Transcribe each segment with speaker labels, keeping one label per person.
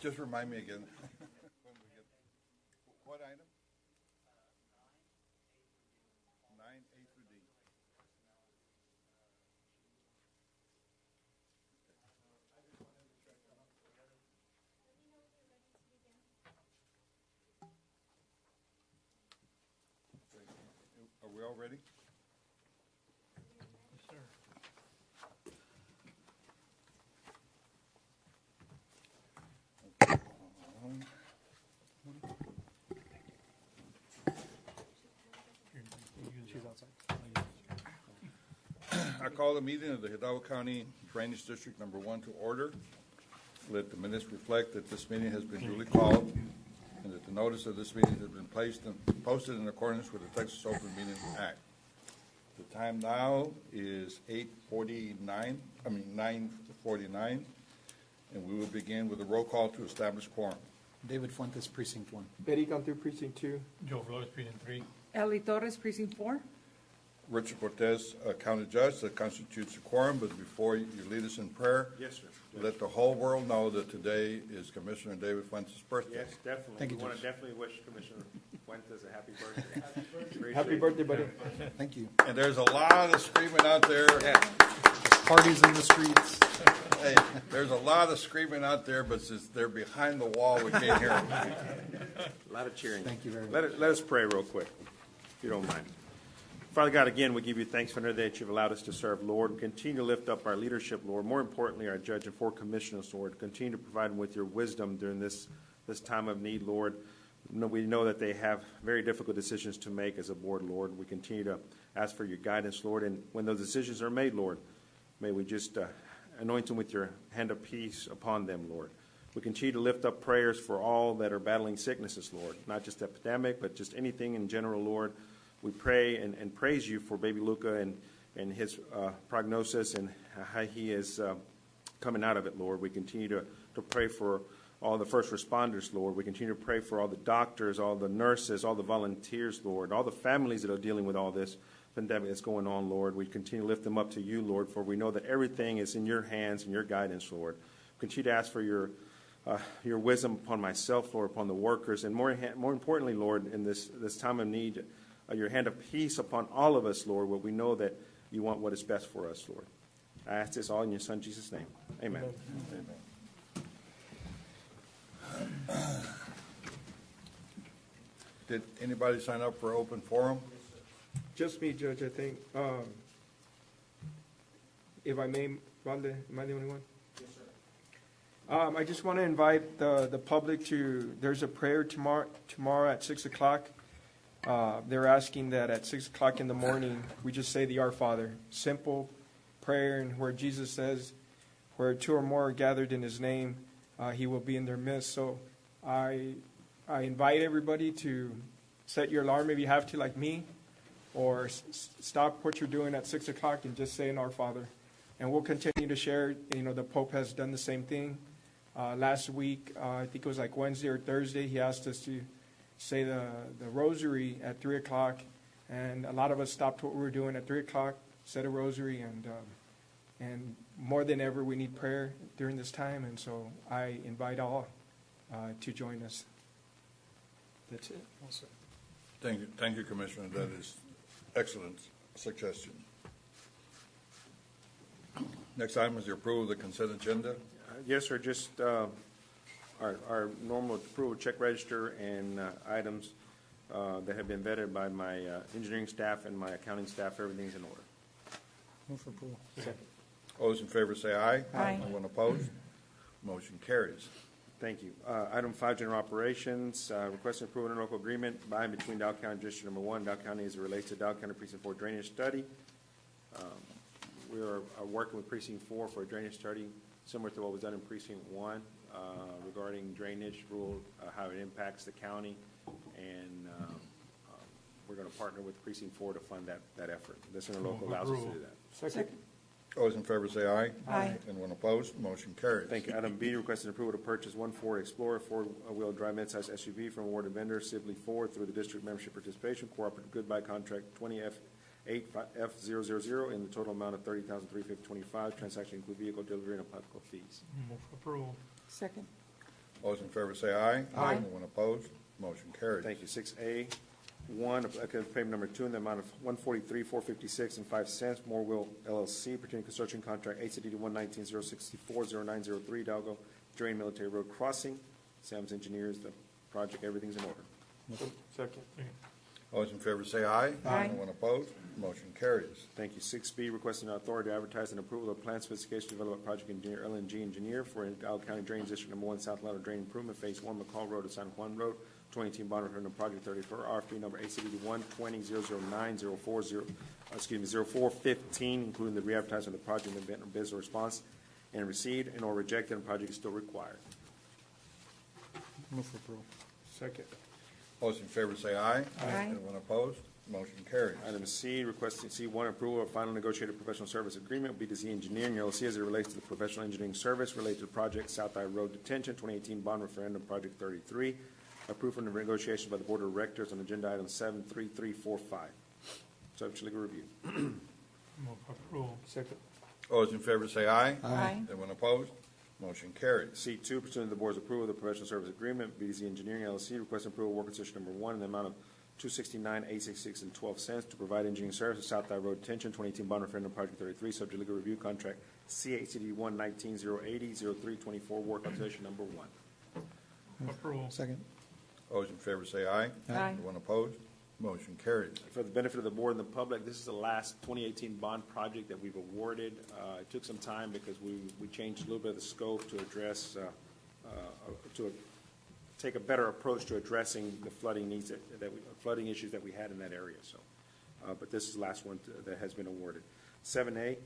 Speaker 1: Just remind me again. When we get, what item? 9A through D. Are we all ready?
Speaker 2: Yes, sir. She's outside.
Speaker 1: I call the meeting of the Hidalgo County Drainage District Number 1 to order. Let the minutes reflect that this meeting has been duly called and that the notice of this meeting has been placed and posted in accordance with the Texas Open Meetings Act. The time now is 9:49, and we will begin with a roll call to establish quorum.
Speaker 3: David Fuentes, Precinct 1.
Speaker 4: Betty Cantu, Precinct 2.
Speaker 2: Joe Flores, Precinct 3.
Speaker 5: Ellie Torres, Precinct 4.
Speaker 1: Richard Cortez, County Judge, that constitutes a quorum, but before you lead us in prayer,
Speaker 6: Yes, sir.
Speaker 1: let the whole world know that today is Commissioner David Fuentes' birthday.
Speaker 6: Yes, definitely.
Speaker 3: Thank you,
Speaker 6: We want to
Speaker 3: Judge.
Speaker 6: definitely wish Commissioner Fuentes a happy birthday. Appreciate
Speaker 4: Happy
Speaker 6: it.
Speaker 4: birthday, buddy.
Speaker 3: Thank you.
Speaker 1: And there's a lot of screaming out there.
Speaker 3: Parties in the streets.
Speaker 1: Hey, there's a lot of screaming out there, but since they're behind the wall, we can't hear them.
Speaker 6: A lot of cheering.
Speaker 3: Thank you very much.
Speaker 6: Let us pray real quick, if you don't mind. Father God, again, we give you thanks for another day that you've allowed us to serve, Lord. Continue to lift up our leadership, Lord. More importantly, our judge and four commissioners, Lord. Continue to provide them with your wisdom during this time of need, Lord. We know that they have very difficult decisions to make as a board, Lord. We continue to ask for your guidance, Lord. And when those decisions are made, Lord, may we just anoint them with your hand of peace upon them, Lord. We continue to lift up prayers for all that are battling sicknesses, Lord. Not just epidemic, but just anything in general, Lord. We pray and praise you for baby Luca and his prognosis and how he is coming out of it, Lord. We continue to pray for all the first responders, Lord. We continue to pray for all the doctors, all the nurses, all the volunteers, Lord, all the families that are dealing with all this pandemic that's going on, Lord. We continue to lift them up to you, Lord, for we know that everything is in your hands and your guidance, Lord. We continue to ask for your wisdom upon myself, Lord, upon the workers, and more importantly, Lord, in this time of need, your hand of peace upon all of us, Lord, where we know that you want what is best for us, Lord. I ask this all in your Son, Jesus' name. Amen.
Speaker 1: Did anybody sign up for open forum?
Speaker 4: Just me, Judge, I think. If I may, Valde, am I the only one? Yes, sir. I just want to invite the public to, there's a prayer tomorrow at 6 o'clock. They're asking that at 6 o'clock in the morning, we just say the Our Father. Simple prayer, and where Jesus says, where two or more are gathered in his name, he will be in their midst. So I invite everybody to set your alarm if you have to, like me, or stop what you're doing at 6 o'clock and just say an Our Father. And we'll continue to share. You know, the Pope has done the same thing. Last week, I think it was like Wednesday or Thursday, he asked us to say the rosary at 3 o'clock, and a lot of us stopped what we were doing at 3 o'clock, said a rosary, and more than ever we need prayer during this time, and so I invite all to join us. That's it.
Speaker 1: Thank you, Commissioner. That is excellent suggestion. Next item is the approval of the consent agenda.
Speaker 6: Yes, sir. Just our normal approval check register and items that have been vetted by my engineering staff and my accounting staff. Everything's in order.
Speaker 3: Move for approval.
Speaker 4: Second.
Speaker 1: All those in favor say aye.
Speaker 5: Aye.
Speaker 1: Anyone opposed? Motion carries.
Speaker 6: Thank you. Item 5, general operations, requesting approval of an interlocal agreement by and between Dow County District Number 1, Dow County as it relates to Dow County Precinct 4 drainage study. We are working with Precinct 4 for a drainage study similar to what was done in Precinct 1 regarding drainage rule, how it impacts the county, and we're going to partner with Precinct 4 to fund that effort. This interlocal allows us to do that.
Speaker 4: Second.
Speaker 1: All those in favor say aye.
Speaker 5: Aye.
Speaker 1: Anyone opposed? Motion carries.
Speaker 6: Thank you. Item B, requesting approval to purchase one Ford Explorer four-wheel drive midsize SUV from awarded vendor Sibley Ford through the district membership participation cooperative goodbye contract 20F8F000 in the total amount of $30,350.25. Transaction include vehicle delivery and applicable fees.
Speaker 2: Move for approval.
Speaker 5: Second.
Speaker 1: All those in favor say aye.
Speaker 5: Aye.
Speaker 1: Anyone opposed? Motion carries.
Speaker 6: Thank you. 6A1, application payment number 2 in the amount of $143,456.05, Moreville LLC, pertaining to construction contract ACD 119-064-0903, Dalgo Drain Military Road Crossing. Sam's Engineers, the project, everything's in order.
Speaker 4: Second.
Speaker 1: All those in favor say aye.
Speaker 5: Aye.
Speaker 1: Anyone opposed? Motion carries.
Speaker 6: Thank you. 6B, requesting authority to advertise and approval of plan specification development project engineer, LNG engineer for Dallas County Drainage District Number 1, South Lateral Drain Improvement, Phase 1, McCall Road to San Juan Road, 2018 bond referendum project 34, RFP number ACD 120090415, including the re-advertisement of the project and event or business response, and received and or rejected, and project is still required.
Speaker 3: Move for approval.
Speaker 4: Second.
Speaker 1: All those in favor say aye.
Speaker 5: Aye.
Speaker 1: Anyone opposed? Motion carries.
Speaker 6: Item C, requesting C1 approval of final negotiated professional service agreement with B2Z Engineering LLC as it relates to the professional engineering service related to the project South Eye Road Detention 2018 bond referendum project 33. Approved for negotiations by the Board of Directors on agenda item 73345. Subject to legal review.
Speaker 2: Move approval.
Speaker 4: Second.
Speaker 1: All those in favor say aye.
Speaker 5: Aye.
Speaker 1: Anyone opposed? Motion carries.
Speaker 6: C2, pursuant to the Board's approval of the professional service agreement, BDC Engineering LLC requesting approval of work concession number 1 in the amount of $269,866.12 to provide engineering service to South Eye Road Detention 2018 bond referendum project 33, subject to legal review, contract CACD 119-080-0324, work concession number 1.
Speaker 2: Approval.
Speaker 3: Second.
Speaker 1: All those in favor say aye.
Speaker 5: Aye.
Speaker 1: Anyone opposed? Motion carries.
Speaker 6: For the benefit of the board and the public, this is the last 2018 bond project that we've awarded. It took some time because we changed a little bit of the scope to address, to take a better approach to addressing the flooding needs flooding issues that we had in that area. So, but this is the last one that has been awarded. 7A,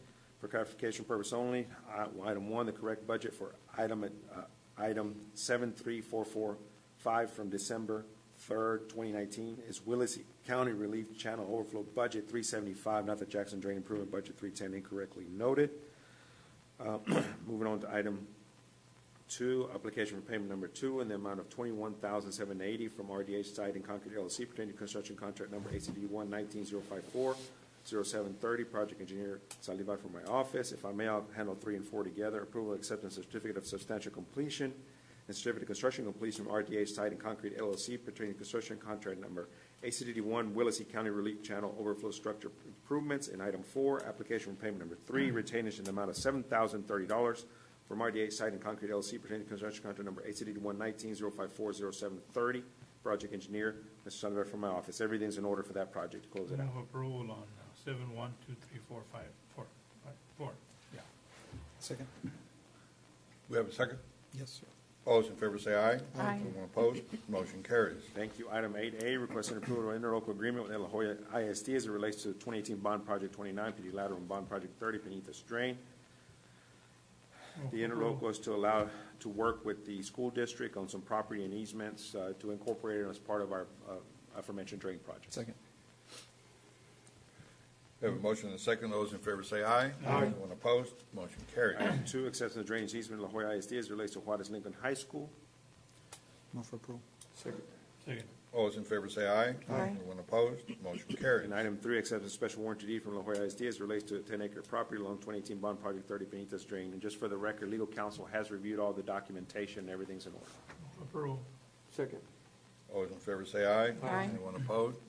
Speaker 6: for clarification purpose only, item 1, the correct budget for item 73445 from December 3rd, 2019 is Willis County Relief Channel Overflow Budget 375, not the Jackson Drain Improvement Budget 310, incorrectly noted. Moving on to item 2, application for payment number 2 in the amount of $21,780 from RDH Site and Concrete LLC pertaining to construction contract number ACD 119-054-0730, project engineer Saliva from my office. If I may, I'll handle 3 and 4 together. Approval, acceptance, certificate of substantial completion, and certificate of construction completion from RDH Site and Concrete LLC pertaining to construction contract number ACD 1 Willacy County Relief Channel Overflow Structure Improvements. In item 4, application for payment number 3, retainage in the amount of $7,030 from RDH Site and Concrete LLC pertaining to construction contract number ACD 119-054-0730, project engineer Mr. Sandra from my office. Everything's in order for that project to close it out.
Speaker 2: Move approval on 7123454. Yeah.
Speaker 3: Second.
Speaker 1: We have a second?
Speaker 3: Yes, sir.
Speaker 1: All those in favor say aye.
Speaker 5: Aye.
Speaker 1: Anyone opposed? Motion carries.
Speaker 6: Thank you. Item 8A, requesting approval of interlocal agreement with La Jolla ISD as it relates to the 2018 bond project 29, PD lateral and bond project 30, Penitas Drain. The interlocal is to allow to work with the school district on some property and easements to incorporate it as part of our aforementioned drain project.
Speaker 3: Second.
Speaker 1: We have a motion and a second. Those in favor say aye.
Speaker 4: Aye.
Speaker 1: Anyone opposed? Motion carries.
Speaker 6: Item 2, acceptance of drainage easement La Jolla ISD as it relates to Juarez Lincoln High School.
Speaker 3: Move for approval.
Speaker 4: Second.
Speaker 2: Second.
Speaker 1: All those in favor say aye.
Speaker 5: Aye.
Speaker 1: Anyone opposed? Motion carries.
Speaker 6: And item 3, acceptance of special warranty deed from La Jolla ISD as it relates to a 10-acre property along 2018 bond project 30 Penitas Drain. And just for the record, legal counsel has reviewed all the documentation, and everything's in order.
Speaker 2: Move approval.
Speaker 4: Second.
Speaker 1: All those in favor say aye.
Speaker 5: Aye.
Speaker 1: Anyone opposed?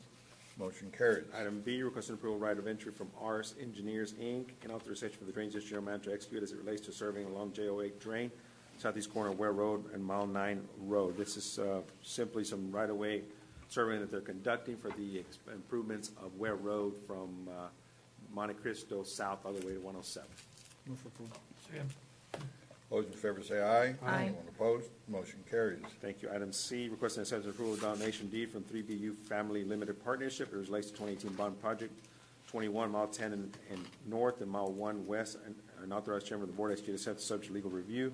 Speaker 1: Motion carries.
Speaker 6: Item B, requesting approval right of entry from RS Engineers, Inc., and authorization for the Drainage District General Manager to execute as it relates to surveying along J08 Drain, southeast corner of Ware Road and Mile 9 Road. This is simply some right-of-way surveying that they're conducting for the improvements of Ware Road from Monte Cristo south all the way to 107.
Speaker 3: Move for approval.
Speaker 2: Second.
Speaker 1: All those in favor say aye.
Speaker 5: Aye.
Speaker 1: Anyone opposed? Motion carries.
Speaker 6: Thank you. Item C, requesting acceptance approval of donation deed from 3BU Family Limited Partnership. It relates to 2018 bond project 21, mile 10 and north and mile 1 west, and authorized chairman of the board execute accept subject to legal review.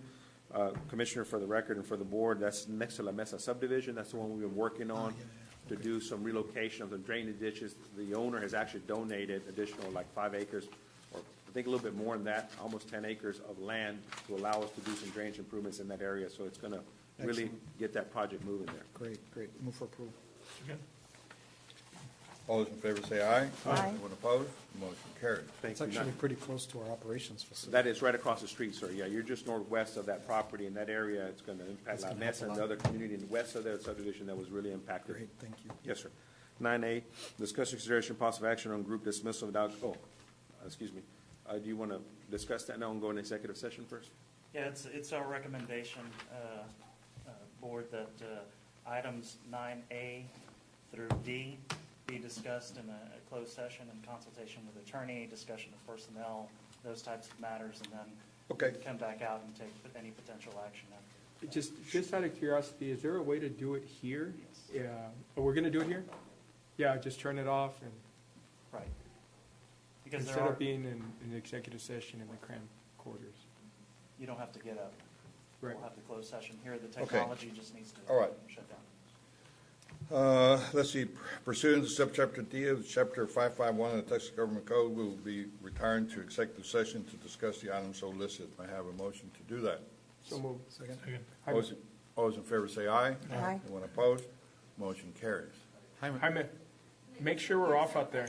Speaker 6: Commissioner, for the record and for the board, that's next to La Mesa subdivision. That's the one we've been working on to do some relocation of the drainage ditches. The owner has actually donated additional like 5 acres, or I think a little bit more than that, almost 10 acres of land to allow us to do some drainage improvements in that area. So it's going to really
Speaker 3: Excellent.
Speaker 6: get that project moving there.
Speaker 3: Great, great. Move for approval.
Speaker 2: Second.
Speaker 1: All those in favor say aye.
Speaker 5: Aye.
Speaker 1: Anyone opposed? Motion carries.
Speaker 6: Thank
Speaker 3: It's
Speaker 6: you.
Speaker 3: actually pretty close to our operations facility.
Speaker 6: That is right across the street, sir. Yeah, you're just northwest of that property in that area. It's going to impact
Speaker 3: It's
Speaker 6: La
Speaker 3: gonna help
Speaker 6: Mesa
Speaker 3: a
Speaker 6: and the
Speaker 3: lot.
Speaker 6: other community in the west of that subdivision that was really impacted.
Speaker 3: Great, thank you.
Speaker 6: Yes, sir. 9A, discussion, consideration, possible action on group dismissal without, excuse me. Do you want to discuss that now and go in executive session first?
Speaker 7: Yeah, it's our recommendation, Board, that items 9A through D be discussed in a closed session in consultation with attorney, discussion of personnel, those types of matters, and then
Speaker 1: Okay.
Speaker 7: come back out and take any potential action after.
Speaker 4: Just out of curiosity, is there a way to do it here?
Speaker 7: Yes.
Speaker 4: Yeah, we're gonna do it here? Yeah, just turn it off and,
Speaker 7: Right. Because there
Speaker 4: instead
Speaker 7: are,
Speaker 4: of being in an executive session in the cramped quarters.
Speaker 7: you don't have to get up.
Speaker 4: Right.
Speaker 7: We'll have the closed session here. The technology just needs to
Speaker 1: All right.
Speaker 7: shut down.
Speaker 1: Let's see, pursuant to subchapter D of Chapter 551 of the Texas Government Code, we will be retiring to executive session to discuss the items so listed. I have a motion to do that.
Speaker 4: So moved.
Speaker 3: Second.
Speaker 2: Second.
Speaker 1: All those in favor say aye.
Speaker 5: Aye.
Speaker 1: Anyone opposed? Motion carries.
Speaker 4: Jaime, make sure we're off out there.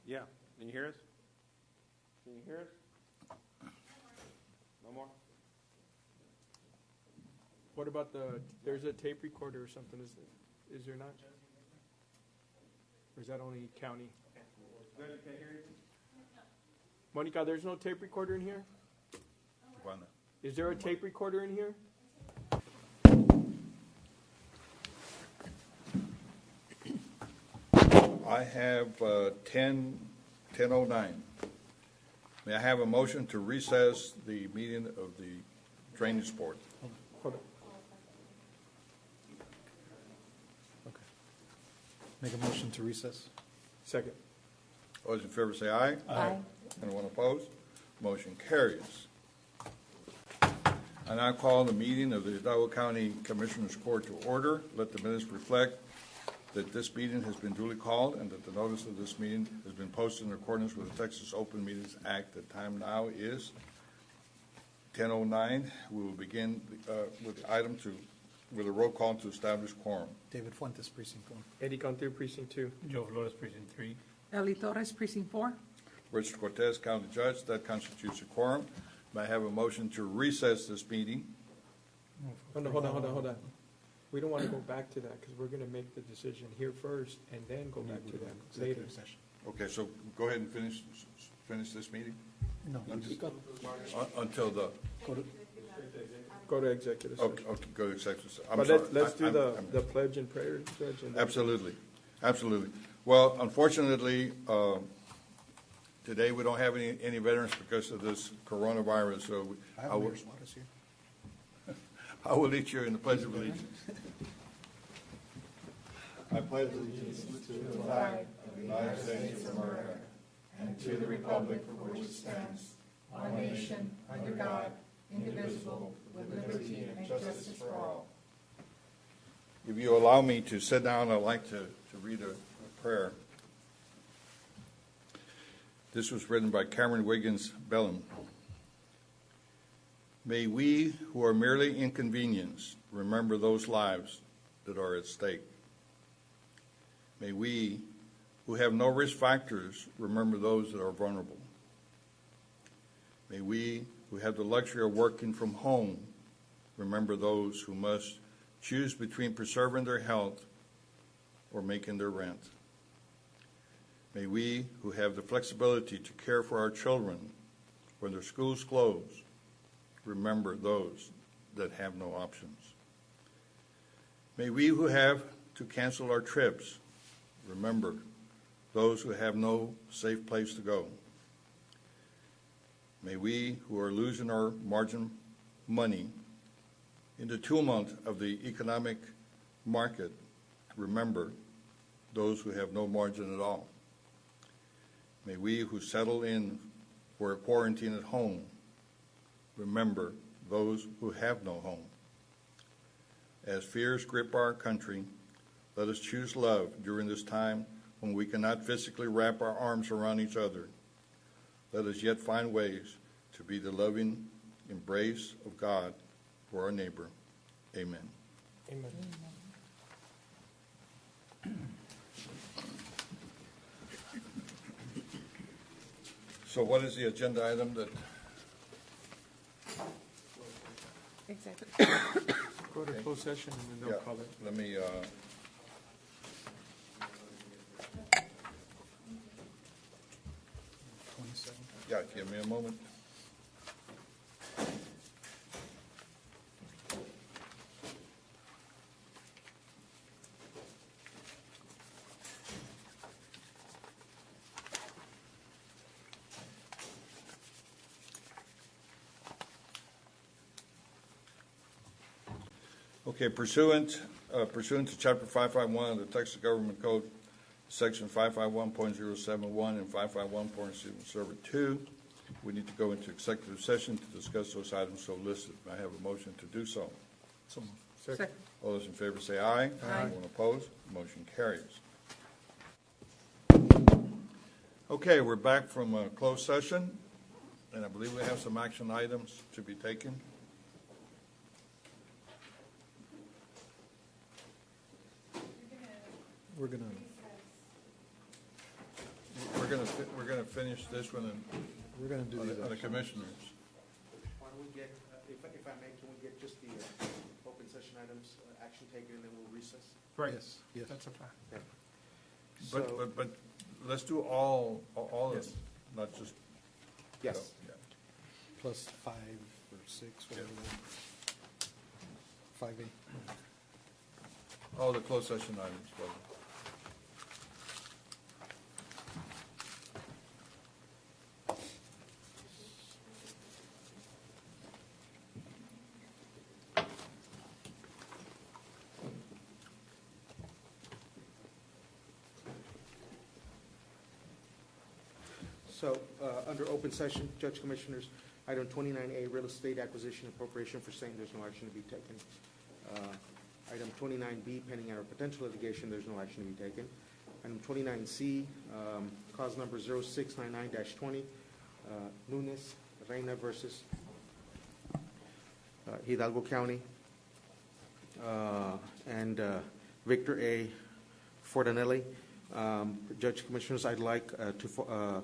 Speaker 6: Yeah. Can you hear us? Can you hear us? No more?
Speaker 4: What about there's a tape recorder or something, is there not? Or is that only county? Monica, there's no tape recorder in here?
Speaker 1: Wanda.
Speaker 4: Is there a tape recorder in here?
Speaker 1: I have 10:09. May I have a motion to recess the meeting of the Drainage Board?
Speaker 4: Hold on.
Speaker 3: Okay. Make a motion to recess.
Speaker 4: Second.
Speaker 1: All those in favor say aye.
Speaker 5: Aye.
Speaker 1: Anyone opposed? Motion carries. I now call the meeting of the Hidalgo County Commissioners Court to order. Let the minutes reflect that this meeting has been duly called and that the notice of this meeting has been posted in accordance with the Texas Open Meetings Act. The time now is 10:09. We will begin with the item with a roll call to establish quorum.
Speaker 3: David Fuentes, precinct 1.
Speaker 4: Eddie Conte, precinct 2.
Speaker 2: Joe Flores, precinct 3.
Speaker 5: Eli Torres, precinct 4.
Speaker 1: Richard Cortez, County Judge. That constitutes a quorum. May I have a motion to recess this meeting?
Speaker 4: Hold on. We don't want to go back to that because we're going to make the decision here first and then go back to that later.
Speaker 3: Executive session.
Speaker 1: Okay, so go ahead and finish this meeting
Speaker 3: No, you got,
Speaker 1: until the,
Speaker 3: go to,
Speaker 4: Go to executive session.
Speaker 1: okay, go to executive session. I'm
Speaker 4: But
Speaker 1: sorry.
Speaker 4: let's do
Speaker 1: I'm-
Speaker 4: the pledge and prayer, Judge. and then-
Speaker 1: Absolutely, absolutely. Well, unfortunately, today we don't have any veterans because of this coronavirus, so
Speaker 3: I have Mayor Suarez here.
Speaker 1: I will lead you in the Pledge of Allegiance. I pledge allegiance to the flag of the United States of America and to the republic for which it stands, one nation, under God, indivisible, with liberty and justice for all. If you allow me to sit down, I'd like to read a prayer. This was written by Cameron Wiggins Bellum. May we who are merely inconvenienced remember those lives that are at stake. May we who have no risk factors remember those that are vulnerable. May we who have the luxury of working from home remember those who must choose between preserving their health or making their rent. May we who have the flexibility to care for our children when their schools close remember those that have no options. May we who have to cancel our trips remember those who have no safe place to go. May we who are losing our margin money in the tumult of the economic market remember those who have no margin at all. May we who settle in for a quarantine at home remember those who have no home. As fears grip our country, Let us choose love during this time when we cannot physically wrap our arms around each other. Let us yet find ways to be the loving embrace of God for our neighbor. Amen.
Speaker 4: Amen.
Speaker 1: So what is the agenda item that,
Speaker 5: Exactly.
Speaker 4: Go to closed session and then they'll
Speaker 1: yeah,
Speaker 4: call it.
Speaker 1: let me, yeah, give me a moment. Okay, pursuant to Chapter 551 of the Texas Government Code, Section 551.071 and 551.072, we need to go into executive session to discuss those items so listed. May I have a motion to do so?
Speaker 5: Second.
Speaker 1: All those in favor say aye.
Speaker 5: Aye.
Speaker 1: Anyone opposed? Motion carries. Okay, we're back from a closed session, and I believe we have some action items to be taken.
Speaker 3: We're gonna,
Speaker 1: We're gonna finish this one
Speaker 3: we're gonna do
Speaker 1: on
Speaker 3: these.
Speaker 1: the
Speaker 3: actions.
Speaker 1: commissioners.
Speaker 8: Why don't we get, if I may, can we get just the open session items, action taken, and then we'll recess?
Speaker 3: Yes, yes.
Speaker 4: That's a plan.
Speaker 8: So-
Speaker 1: But let's do all of
Speaker 8: Yes.
Speaker 1: them, not just.
Speaker 8: Yes.
Speaker 1: Yeah.
Speaker 3: Plus 5 or 6, whatever. 5A.
Speaker 1: All the closed session items, brother.
Speaker 8: So, under open session, Judge Commissioners, item 29A, real estate acquisition appropriation for saying there's no action to be taken. Item 29B, pending our potential litigation, there's no action to be taken. Item 29C, cause number 0699-20, Nunes Reina versus Hidalgo County, and Victor A. Fortanelli. Judge Commissioners, I'd like to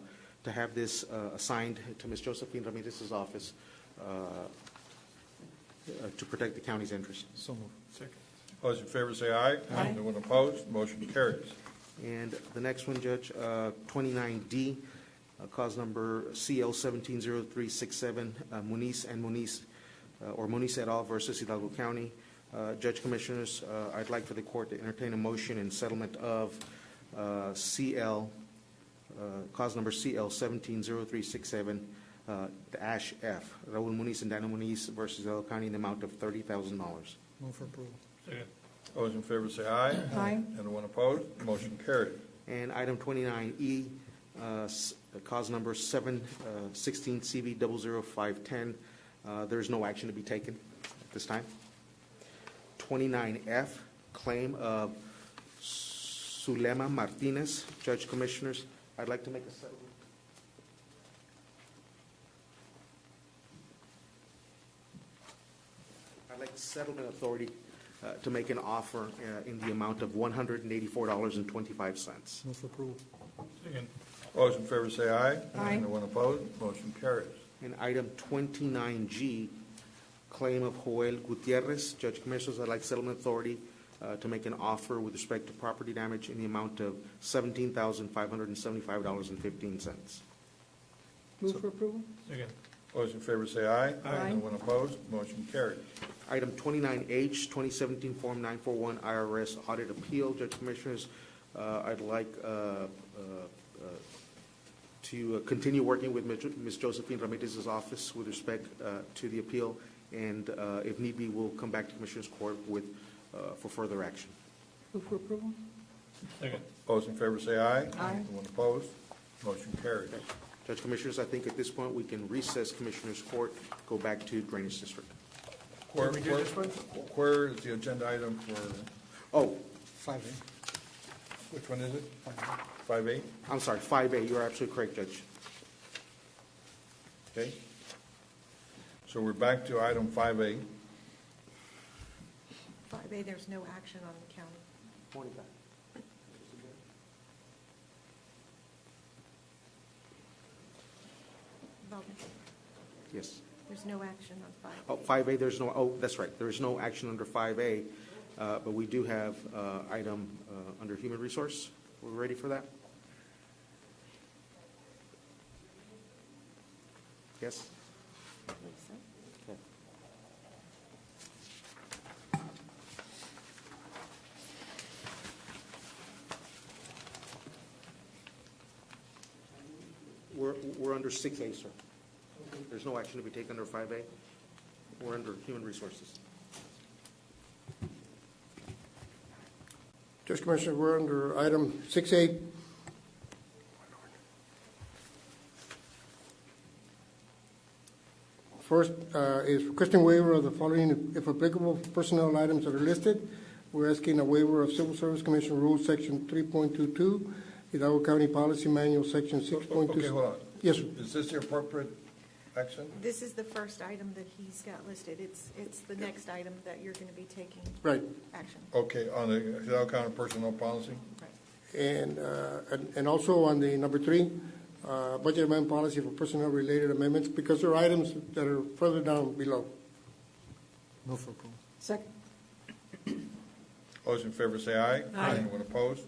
Speaker 8: have this assigned to Ms. Josephine Ramirez's office to protect the county's interest.
Speaker 3: So moved.
Speaker 4: Second.
Speaker 1: All those in favor say aye.
Speaker 5: Aye.
Speaker 1: Anyone opposed? Motion carries.
Speaker 8: And the next one, Judge, 29D, cause number CL 170367, Muniz and Muniz, or Muniz et al. Versus Hidalgo County. Judge Commissioners, I'd like for the court to entertain a motion in settlement of CL, cause number CL 170367, dash F, Raul Muniz and Dana Muniz versus Hidalgo County in the amount of $30,000.
Speaker 3: Move for approval.
Speaker 2: Second.
Speaker 1: All those in favor say aye.
Speaker 5: Aye.
Speaker 1: Anyone opposed? Motion carries.
Speaker 8: And item 29E, cause number 716 CV 00510, there's no action to be taken at this time. 29F, claim of Zulema Martinez. Judge Commissioners, I'd like to make a settlement. I'd like the settlement authority to make an offer in the amount of $184.25.
Speaker 3: Move for approval.
Speaker 2: Second.
Speaker 1: All those in favor say aye.
Speaker 5: Aye.
Speaker 1: Anyone opposed? Motion carries.
Speaker 8: And item 29G, claim of Joel Gutierrez. Judge Commissioners, I'd like settlement authority to make an offer with respect to property damage in the amount of $17,575.15.
Speaker 5: Move for approval?
Speaker 2: Second.
Speaker 1: All those in favor say aye.
Speaker 5: Aye.
Speaker 1: Anyone opposed? Motion carries.
Speaker 8: Item 29H, 2017 Form 941 IRS Audit Appeal. Judge Commissioners, I'd like to continue working with Ms. Josephine Ramirez's office with respect to the appeal, and if need be, we'll come back to Commissioners Court with, for further action.
Speaker 5: Move for approval?
Speaker 2: Second.
Speaker 1: All those in favor say aye.
Speaker 5: Aye.
Speaker 1: Anyone opposed? Motion carries.
Speaker 8: Judge Commissioners, I think at this point, we can recess Commissioners Court, go back to Drainage District.
Speaker 1: Where
Speaker 4: Can we do this one?
Speaker 1: Where is the agenda item for,
Speaker 8: Oh,
Speaker 3: 5A.
Speaker 1: Which one is it? 5A?
Speaker 8: I'm sorry, 5A, you are absolutely correct, Judge.
Speaker 1: Okay. So we're back to item 5A.
Speaker 5: 5A, there's no action on the county. Valdes,
Speaker 8: Yes.
Speaker 5: there's no action on 5A.
Speaker 8: Oh, 5A, there's no, oh, that's right, there is no action under 5A, but we do have item under human resource. We're ready for that? Yes?
Speaker 5: I believe so.
Speaker 8: Okay. We're under 6A, sir. There's no action to be taken under 5A. We're under human resources.
Speaker 9: Judge Commissioner, we're under item 6A. First is requesting waiver of the following, if applicable, personnel items that are listed. We're asking a waiver of Civil Service Commission Rules, Section 3.22, Hidalgo County Policy Manual, Section 6.2.
Speaker 1: Okay, hold on.
Speaker 9: Yes, sir.
Speaker 1: Is this the appropriate action?
Speaker 5: This is the first item that he's got listed. It's the next item that you're going to be taking
Speaker 9: Right.
Speaker 5: action.
Speaker 1: Okay, on the Hidalgo County Personnel Policy?
Speaker 5: Right.
Speaker 9: And also on the number 3, budget amendment policy for personnel-related amendments, because there are items that are further down below.
Speaker 3: Move for approval.
Speaker 5: Second.
Speaker 1: All those in favor say aye.
Speaker 5: Aye.
Speaker 1: Anyone opposed?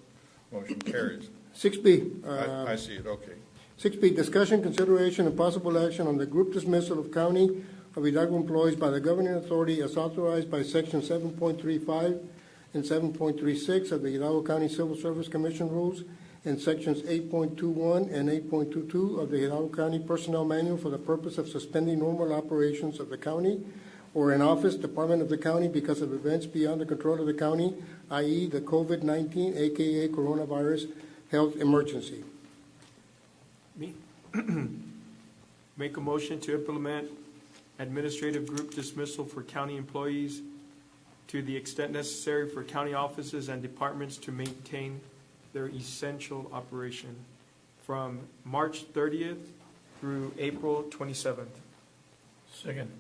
Speaker 1: Motion carries.
Speaker 9: 6B.
Speaker 1: I see it, okay.
Speaker 9: 6B, discussion, consideration, and possible action on the group dismissal of County of Hidalgo employees by the governing authority as authorized by Section 7.35 and 7.36 of the Hidalgo County Civil Service Commission Rules and Sections 8.21 and 8.22 of the Hidalgo County Personnel Manual for the purpose of suspending normal operations of the county or an office, department of the county because of events beyond the control of the county, i.e. the COVID-19, aka coronavirus health emergency.
Speaker 4: Me? Make a motion to implement administrative group dismissal for county employees to the extent necessary for county offices and departments to maintain their essential operation from March 30th through April 27th.
Speaker 2: Second.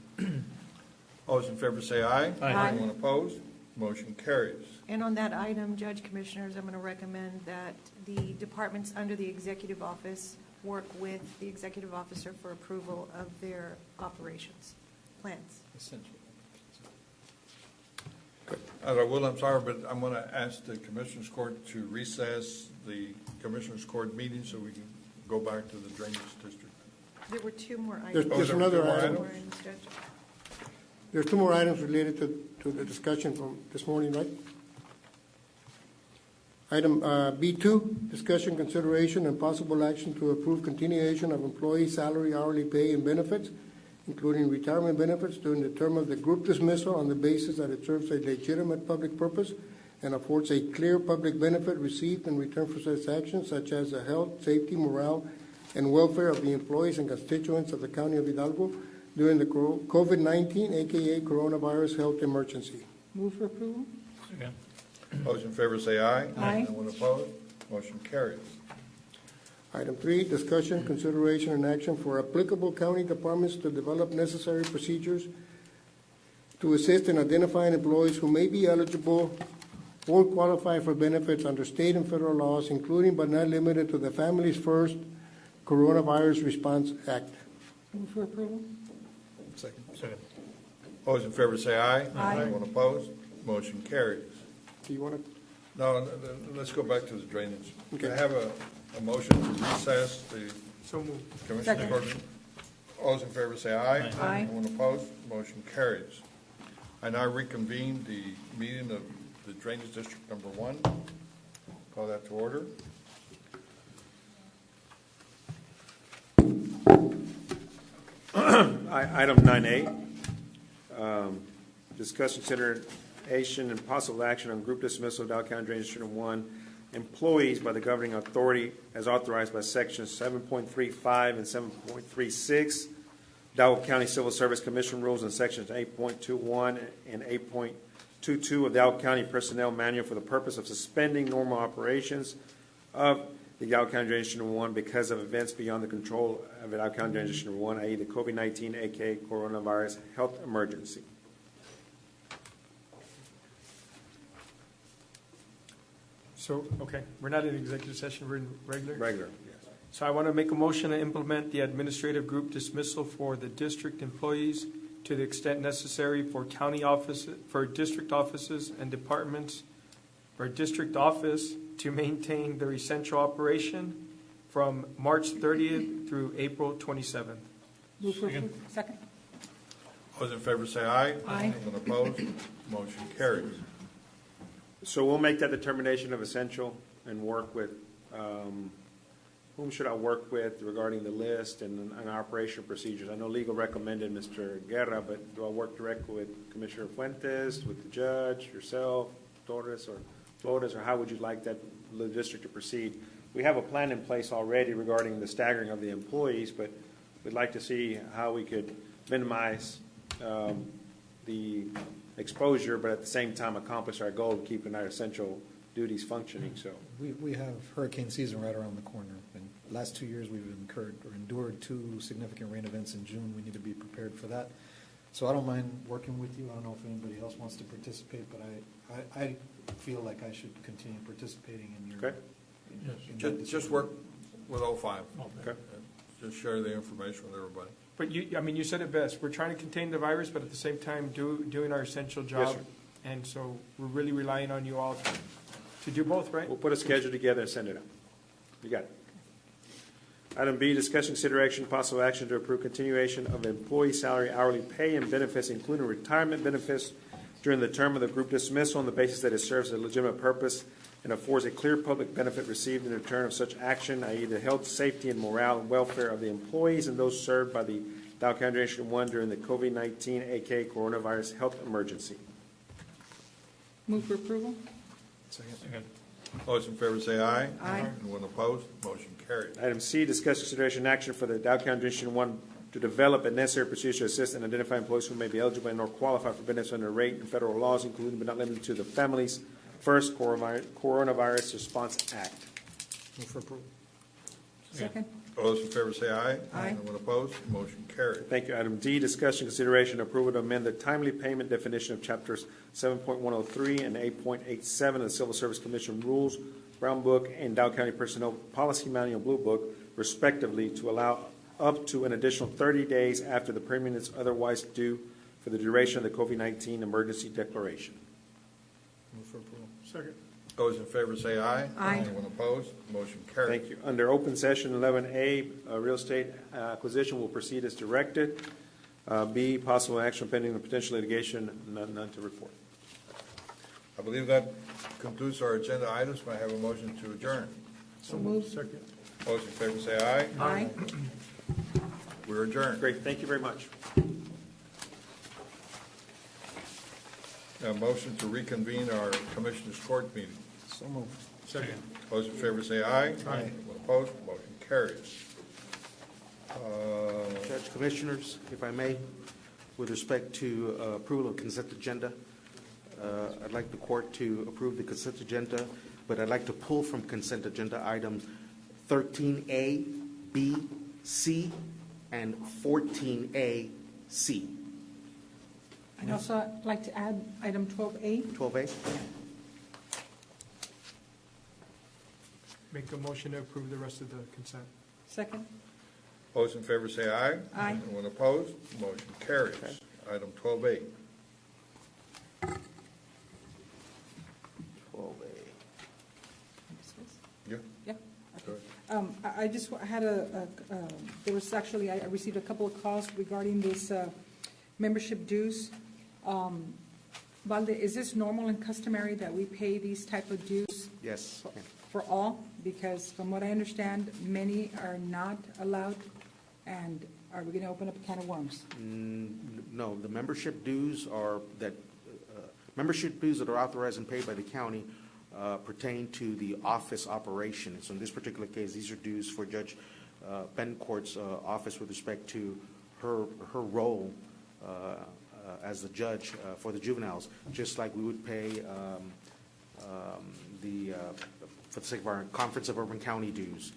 Speaker 1: All those in favor say aye.
Speaker 5: Aye.
Speaker 1: Anyone opposed? Motion carries.
Speaker 5: And on that item, Judge Commissioners, I'm going to recommend that the departments under the executive office work with the executive officer for approval of their operations plans.
Speaker 3: Essential.
Speaker 1: I'm sorry, but I'm going to ask the Commissioners Court to recess the Commissioners Court meeting so we can go back to the Drainage District.
Speaker 5: There were two more
Speaker 9: There's
Speaker 5: items.
Speaker 9: there's
Speaker 1: there
Speaker 9: another
Speaker 1: two more
Speaker 9: item.
Speaker 5: Two more items, Judge.
Speaker 9: There's 2 more items related to the discussion from this morning, right? Item B2, discussion, consideration, and possible action to approve continuation of employee salary, hourly pay, and benefits, including retirement benefits during the term of the group dismissal on the basis that it serves a legitimate public purpose and affords a clear public benefit received in return for such actions, such as the health, safety, morale, and welfare of the employees and constituents of the County of Hidalgo during the COVID-19, aka coronavirus health emergency.
Speaker 5: Move for approval?
Speaker 2: Second.
Speaker 1: All those in favor say aye.
Speaker 5: Aye.
Speaker 1: Anyone opposed? Motion carries.
Speaker 9: Item 3, discussion, consideration, and action for applicable county departments to develop necessary procedures to assist in identifying employees who may be eligible or qualify for benefits under state and federal laws, including but not limited to the Families First Coronavirus Response Act.
Speaker 5: Move for approval?
Speaker 1: Second.
Speaker 2: Second.
Speaker 1: All those in favor say aye.
Speaker 5: Aye.
Speaker 1: Anyone opposed? Motion carries.
Speaker 9: Do you want to?
Speaker 1: No, let's go back to the drainage.
Speaker 9: Okay.
Speaker 1: Can I have a motion to recess the
Speaker 4: So moved.
Speaker 1: Commissioners
Speaker 5: Second.
Speaker 1: Court meeting? All those in favor say aye.
Speaker 5: Aye.
Speaker 1: Anyone opposed? Motion carries. I now reconvene the meeting of the Drainage District Number 1. Call that to order.
Speaker 6: Item 9A, discuss consideration and possible action on group dismissal of Dow County Drainage District 1 employees by the governing authority as authorized by Sections 7.35 and 7.36 Dow County Civil Service Commission Rules and Sections 8.21 and 22 of the Hidalgo County Personnel Manual for the purpose of suspending normal operations of the Hidalgo County Drainage District Number 1 because of events beyond the control of Hidalgo County Drainage District Number 1, i.e. the COVID-19, aka coronavirus health emergency.
Speaker 4: So, okay, we're not in executive session, we're in regular?
Speaker 6: Regular.
Speaker 4: So I want to make a motion to implement the administrative group dismissal for the district employees to the extent necessary for county offices, for district offices and departments, for district office to maintain their essential operation from March 30th through April 27th.
Speaker 2: Move for approval.
Speaker 10: Second.
Speaker 1: All those in favor say aye.
Speaker 10: Aye.
Speaker 1: Anyone opposed? Motion carries.
Speaker 6: So we'll make that determination of essential and work with, whom should I work with regarding the list and operation procedures? I know legal recommended Mr. Guerra, but do I work directly with Commissioner Fuentes, with the judge, yourself, Flores, or how would you like that the district to proceed? We have a plan in place already regarding the staggering of the employees, but we'd like to see how we could minimize the exposure, but at the same time accomplish our goal of keeping our essential duties functioning. So
Speaker 3: We have hurricane season right around the corner, and last 2 years we've endured 2 significant rain events in June. We need to be prepared for that. So I don't mind working with you. I don't know if anybody else wants to participate, but I feel like I should continue participating in your.
Speaker 6: Okay.
Speaker 1: Just work with 05.
Speaker 6: Okay.
Speaker 1: Just share the information with everybody.
Speaker 4: But you said it best. We're trying to contain the virus, but at the same time doing our essential job.
Speaker 6: Yes, sir.
Speaker 4: And so we're really relying on you all to do both, right?
Speaker 6: We'll put a schedule together and send it out. You got it. Item B, discussion, consideration, possible action to approve continuation of employee salary, hourly pay, and benefits, including retirement benefits during the term of the group dismissal on the basis that it serves a legitimate purpose and affords a clear public benefit received in return of such action, i.e. the health, safety, and morale and welfare of the employees and those served by the Hidalgo County Drainage District 1 during the COVID-19, aka coronavirus health emergency.
Speaker 10: Move for approval.
Speaker 2: Second.
Speaker 1: All those in favor say aye.
Speaker 10: Aye.
Speaker 1: Anyone opposed? Motion carries.
Speaker 6: Item C, discuss consideration and action for the Hidalgo County Drainage District 1 to develop a necessary procedure to assist and identify employees who may be eligible and or qualify for benefits under rate and federal laws, including but not limited to the Families First Coronavirus Response Act.
Speaker 3: Move for approval.
Speaker 10: Second.
Speaker 1: All those in favor say aye.
Speaker 10: Aye.
Speaker 1: Anyone opposed? Motion carries.
Speaker 6: Thank you. Item D, discussion, consideration, approval to amend the timely payment definition of chapters 7.103 and 8.87 of the Civil Service Commission Rules, Brown Book, and Hidalgo County Personnel Policy Manual Blue Book, respectively, to allow up to an additional 30 days after the payment is otherwise due for the duration of the COVID-19 emergency declaration.
Speaker 3: Move for approval.
Speaker 4: Second.
Speaker 1: Those in favor say aye.
Speaker 10: Aye.
Speaker 1: Anyone opposed? Motion carries.
Speaker 6: Thank you. Under open session 11A, real estate acquisition will proceed as directed. B, possible action pending the potential litigation, none to report.
Speaker 1: I believe that concludes our agenda items. May I have a motion to adjourn?
Speaker 10: So move.
Speaker 4: Second.
Speaker 1: All those in favor say aye.
Speaker 10: Aye.
Speaker 1: We're adjourned.
Speaker 6: Great. Thank you very much.
Speaker 1: A motion to reconvene our Commissioners Court meeting.
Speaker 3: So moved.
Speaker 4: Second.
Speaker 1: All those in favor say aye.
Speaker 3: Aye.
Speaker 1: Anyone opposed? Motion carries.
Speaker 8: Judge, Commissioners, if I may, with respect to approval of consent agenda, I'd like the court to approve the consent agenda, but I'd like to pull from consent agenda items 13A, B, C, and 14A, C.
Speaker 10: I'd also like to add item 12A.
Speaker 8: 12A?
Speaker 4: Make a motion to approve the rest of the consent.
Speaker 10: Second.
Speaker 1: All those in favor say aye.
Speaker 10: Aye.
Speaker 1: Anyone opposed? Motion carries. Item 12A.
Speaker 8: 12A.
Speaker 1: Yeah.
Speaker 10: Yeah.
Speaker 1: Go ahead.
Speaker 10: I just had there was actually, I received a couple of calls regarding this membership dues. Valde, is this normal and customary that we pay these type of dues
Speaker 8: Yes.
Speaker 10: for all? Because from what I understand, many are not allowed, and are we going to open up a can of worms?
Speaker 8: No, the membership dues are membership dues that are authorized and paid by the county pertain to the office operation. So in this particular case, these are dues for Judge Bencourt's office with respect to her role as the judge for the juveniles, just like we would pay for the sake of our Conference of Urban County dues.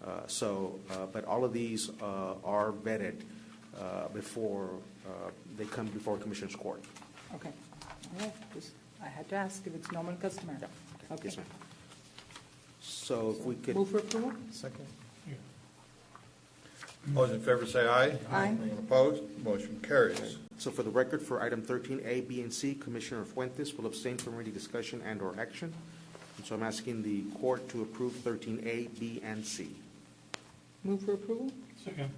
Speaker 8: But all of these are vetted before they come before Commissioners Court.
Speaker 10: Okay. All right. Just, I had to ask if it's normal and customary. Okay.
Speaker 8: Yes, ma'am. So if we could.
Speaker 10: Move for approval?
Speaker 3: Second.
Speaker 1: All those in favor say aye.
Speaker 10: Aye.
Speaker 1: Anyone opposed? Motion carries.
Speaker 8: So for the record, for item 13A, B, and C, Commissioner Fuentes will abstain from any discussion and/or action. And so I'm asking the court to approve 13A, B, and C.
Speaker 10: Move for approval?
Speaker 2: Second.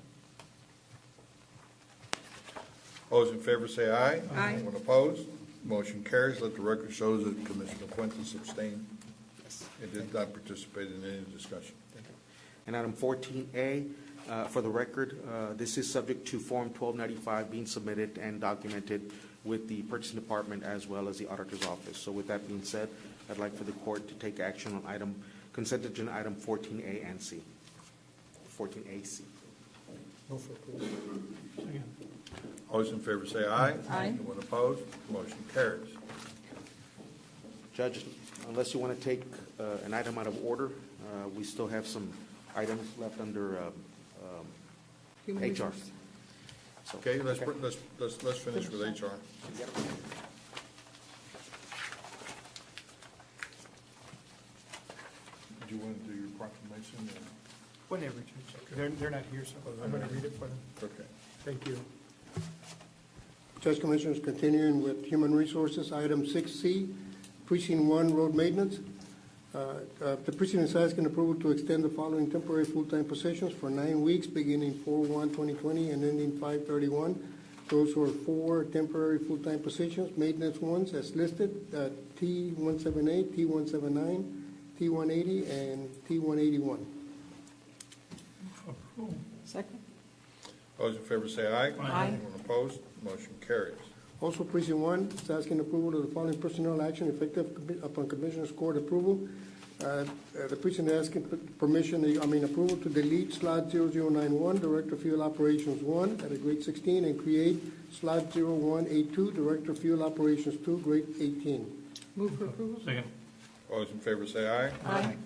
Speaker 1: All those in favor say aye.
Speaker 10: Aye.
Speaker 1: Anyone opposed? Motion carries. Let the record show that Commissioner Fuentes abstained and did not participate in any discussion.
Speaker 8: And item 14A, for the record, this is subject to Form 1295 being submitted and documented with the Purchasing Department as well as the Auditor's Office. So with that being said, I'd like for the court to take action on consent agenda item 14A and C. 14AC.
Speaker 3: Move for approval.
Speaker 2: Second.
Speaker 1: All those in favor say aye.
Speaker 10: Aye.
Speaker 1: Anyone opposed? Motion carries.
Speaker 8: Judge, unless you want to take an item out of order, we still have some items left under
Speaker 10: Human
Speaker 8: HR.
Speaker 10: resources.
Speaker 8: So-
Speaker 1: Okay, let's finish with HR. Do you want to do your proclamation?
Speaker 2: Whenever, Judge. They're not here, so I'm going to read it for them.
Speaker 1: Okay.
Speaker 2: Thank you.
Speaker 9: Judge Commissioners, continuing with Human Resources, item 6C, Precinct 1 Road Maintenance. The precinct is asking approval to extend the following temporary full-time positions for 9 weeks, beginning 4/1/2020 and ending 5/31. Those were 4 temporary full-time positions, maintenance ones as listed, T178, T179, T180, and T181.
Speaker 2: Approve.
Speaker 10: Second?
Speaker 1: All those in favor say aye.
Speaker 10: Aye.
Speaker 1: Anyone opposed? Motion carries.
Speaker 9: Also, Precinct 1 is asking approval of the following personnel action effective upon Commissioners Court approval. The precinct is asking approval to delete slot 0091, Director of Field Operations 1 at a grade 16, and create slot 0182, Director of Field Operations 2, grade 18.
Speaker 10: Move for approval?
Speaker 2: Second.
Speaker 1: All those in favor say aye.
Speaker 10: Aye.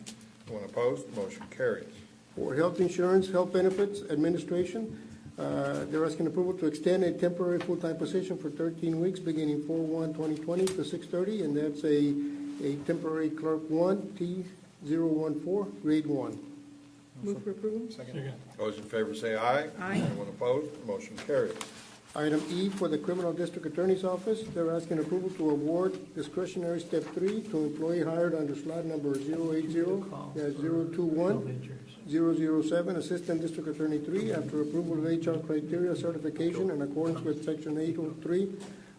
Speaker 1: Anyone opposed? Motion carries.
Speaker 9: For Health Insurance, Health Benefits Administration, they're asking approval to extend a temporary full-time position for 13 weeks, beginning 4/1/2020 to 6/30, and that's a temporary clerk 1, T014, grade 1.
Speaker 10: Move for approval?
Speaker 2: Second.
Speaker 1: All those in favor say aye.
Speaker 10: Aye.
Speaker 1: Anyone opposed? Motion carries.
Speaker 9: Item E for the Criminal District Attorney's Office, they're asking approval to award discretionary step 3 to employee hired under slot number 080-021-007, Assistant District Attorney 3, after approval of HR criteria certification in accordance with Section 803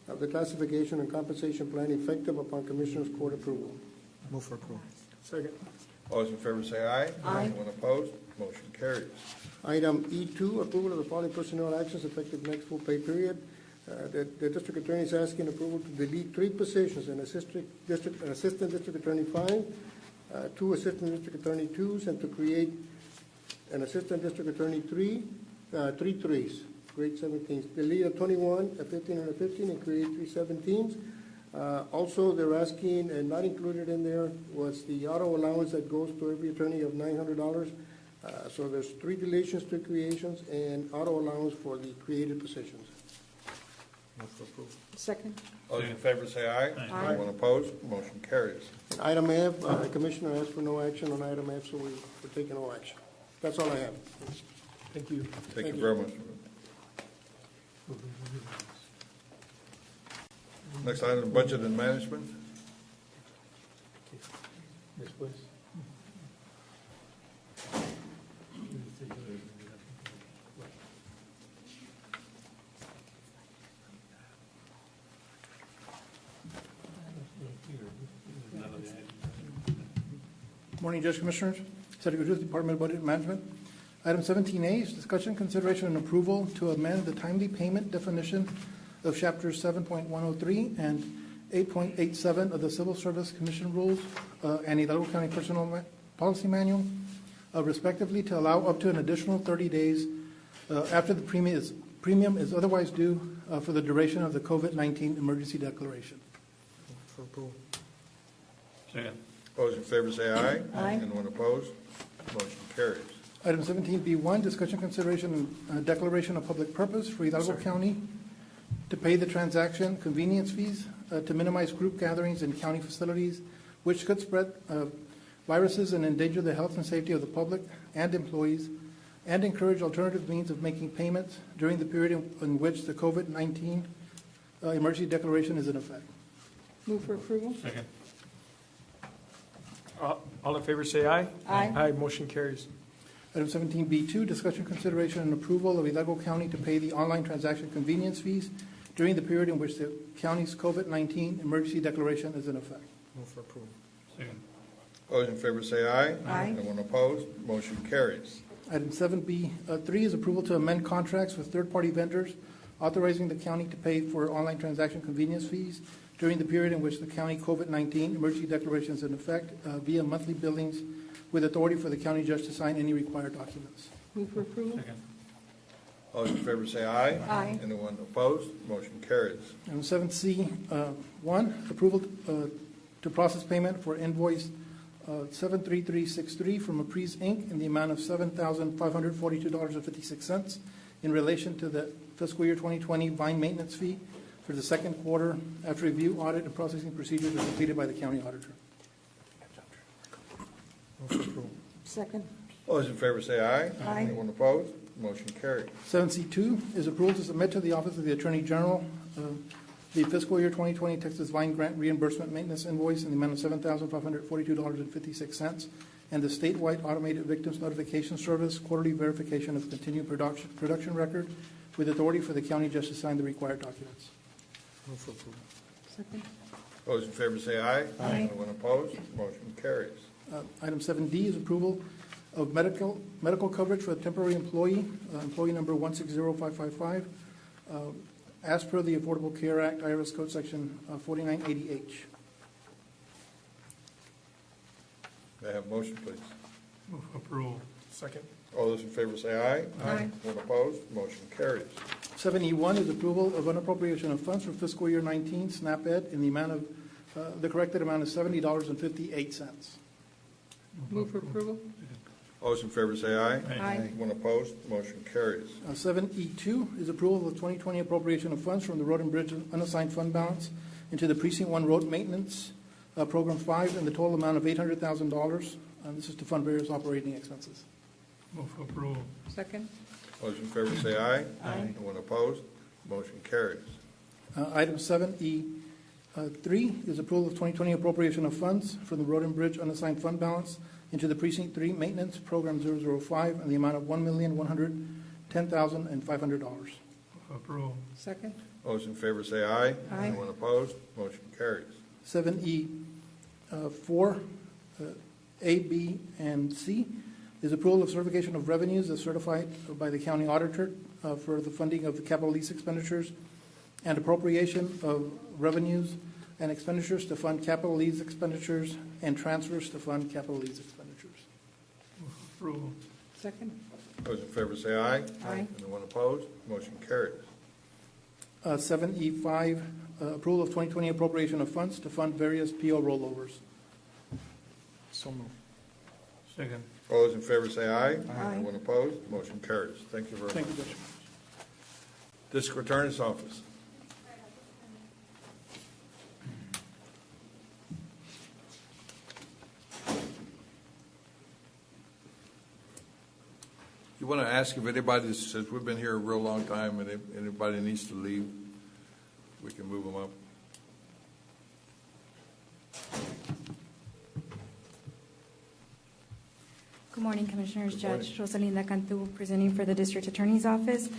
Speaker 9: of the Classification and Compensation Plan, effective upon Commissioners Court approval.
Speaker 3: Move for approval.
Speaker 9: Second.
Speaker 1: All those in favor say aye.
Speaker 10: Aye.
Speaker 1: Anyone opposed? Motion carries.
Speaker 9: Item E2, approval of the following personnel actions effective next full pay period. The District Attorney is asking approval to delete 3 positions, an Assistant District Attorney 5, 2 Assistant District Attorney 2s, and to create an Assistant District Attorney 3, 3 3s, grade 17s. Delete a 21, a 15, and a 15, and create 3 17s. Also, they're asking, and not included in there, was the auto allowance that goes to every attorney of $900. So there's 3 deletions, 2 creations, and auto allowance for the created positions.
Speaker 3: Move for approval.
Speaker 10: Second?
Speaker 1: All those in favor say aye.
Speaker 10: Aye.
Speaker 1: Anyone opposed? Motion carries.
Speaker 9: And item F, the Commissioner asked for no action on item F, so we're taking no action. That's all I have.
Speaker 2: Thank you.
Speaker 1: Thank you very much. Next item, Budget and Management.
Speaker 2: Después.
Speaker 11: Morning, Judge Commissioners. City Gutierrez, Department of Budget Management. Item 17A is discussion, consideration, and approval to amend the timely payment definition of Chapters 7.103 and 8.87 of the Civil Service Commission Rules and Hidalgo County Personnel Policy Manual, respectively, to allow up to an additional 30 days after the premium is otherwise due for the duration of the COVID-19 emergency declaration.
Speaker 8: For approval.
Speaker 1: All those in favor say aye.
Speaker 10: Aye.
Speaker 1: Anyone opposed? Motion carries.
Speaker 11: Item 17B1, discussion, consideration, and declaration of public purpose for Hidalgo County to pay the transaction convenience fees to minimize group gatherings in county facilities, which could spread viruses and endanger the health and safety of the public and employees, and encourage alternative means of making payments during the period in which the COVID-19 emergency declaration is in effect.
Speaker 10: Move for approval?
Speaker 4: All in favor, say aye.
Speaker 10: Aye.
Speaker 4: Aye, motion carries.
Speaker 11: Item 17B2, discussion, consideration, and approval of Hidalgo County to pay the online transaction convenience fees during the period in which the county's COVID-19 emergency declaration is in effect.
Speaker 8: Move for approval.
Speaker 1: All those in favor say aye.
Speaker 10: Aye.
Speaker 1: Anyone opposed? Motion carries.
Speaker 11: Item 7B3 is approval to amend contracts with third-party vendors, authorizing the county to pay for online transaction convenience fees during the period in which the county COVID-19 emergency declaration is in effect via monthly billings, with authority for the county judge to sign any required documents.
Speaker 10: Move for approval?
Speaker 1: All those in favor say aye.
Speaker 10: Aye.
Speaker 1: Anyone opposed? Motion carries.
Speaker 11: Item 7C1, approval to process payment for invoice 73363 from Aprise Inc. in the amount of $7,542.56 in relation to the fiscal year 2020 Vine maintenance fee for the second quarter after review, audit, and processing procedures are completed by the county auditor.
Speaker 8: Move for approval.
Speaker 10: Second?
Speaker 1: All those in favor say aye.
Speaker 10: Aye.
Speaker 1: Anyone opposed? Motion carries.
Speaker 11: 7C2 is approval to submit to the Office of the Attorney General the fiscal year 2020 Texas Vine Grant Reimbursement Maintenance Invoice in the amount of $7,542.56 and the statewide Automated Victims Notification Service quarterly verification of continued production record with authority for the county judge to sign the required documents.
Speaker 8: Move for approval.
Speaker 10: Second?
Speaker 1: All those in favor say aye.
Speaker 10: Aye.
Speaker 1: Anyone opposed? Motion carries.
Speaker 11: Item 7D is approval of medical coverage for a temporary employee, employee number 160555, as per the Affordable Care Act, IRS Code Section 4980H.
Speaker 1: May I have a motion, please?
Speaker 2: Move approval. Second.
Speaker 1: All those in favor say aye.
Speaker 10: Aye.
Speaker 1: Anyone opposed? Motion carries.
Speaker 11: 7E1 is approval of an appropriation of funds for fiscal year 19 SNAP Ed in the amount of, the corrected amount is $70.58.
Speaker 10: Move for approval?
Speaker 1: All those in favor say aye.
Speaker 10: Aye.
Speaker 1: Anyone opposed? Motion carries.
Speaker 11: 7E2 is approval of the 2020 appropriation of funds from the Road and Bridge unassigned fund balance into the Precinct 1 Road Maintenance Program 5 in the total amount of $800,000. This is to fund various operating expenses.
Speaker 2: Move approval.
Speaker 10: Second?
Speaker 1: All those in favor say aye.
Speaker 10: Aye.
Speaker 1: Anyone opposed? Motion carries.
Speaker 11: Item 7E3 is approval of 2020 appropriation of funds from the Road and Bridge unassigned fund balance into the Precinct 3 Maintenance Program 005 in the amount of $1,110,500.
Speaker 2: Approval.
Speaker 10: Second?
Speaker 1: All those in favor say aye.
Speaker 10: Aye.
Speaker 1: Anyone opposed? Motion carries.
Speaker 11: 7E4, A, B, and C is approval of certification of revenues as certified by the county auditor for the funding of the capital lease expenditures and appropriation of revenues and expenditures to fund capital lease expenditures and transfers to fund capital lease expenditures.
Speaker 2: Approval.
Speaker 10: Second?
Speaker 1: Those in favor say aye.
Speaker 10: Aye.
Speaker 1: Anyone opposed? Motion carries.
Speaker 11: 7E5, approval of 2020 appropriation of funds to fund various PO rollovers.
Speaker 8: So moved.
Speaker 2: Second.
Speaker 1: All those in favor say aye.
Speaker 10: Aye.
Speaker 1: Anyone opposed? Motion carries. Thank you very much.
Speaker 11: Thank you, Judge.
Speaker 1: District Attorney's Office. You want to ask if anybody, since we've been here a real long time, and if anybody needs to leave, we can move them up.
Speaker 12: Good morning, Commissioners.
Speaker 1: Good morning.
Speaker 12: Judge Rosalinda Cantu presenting for the District Attorney's Office.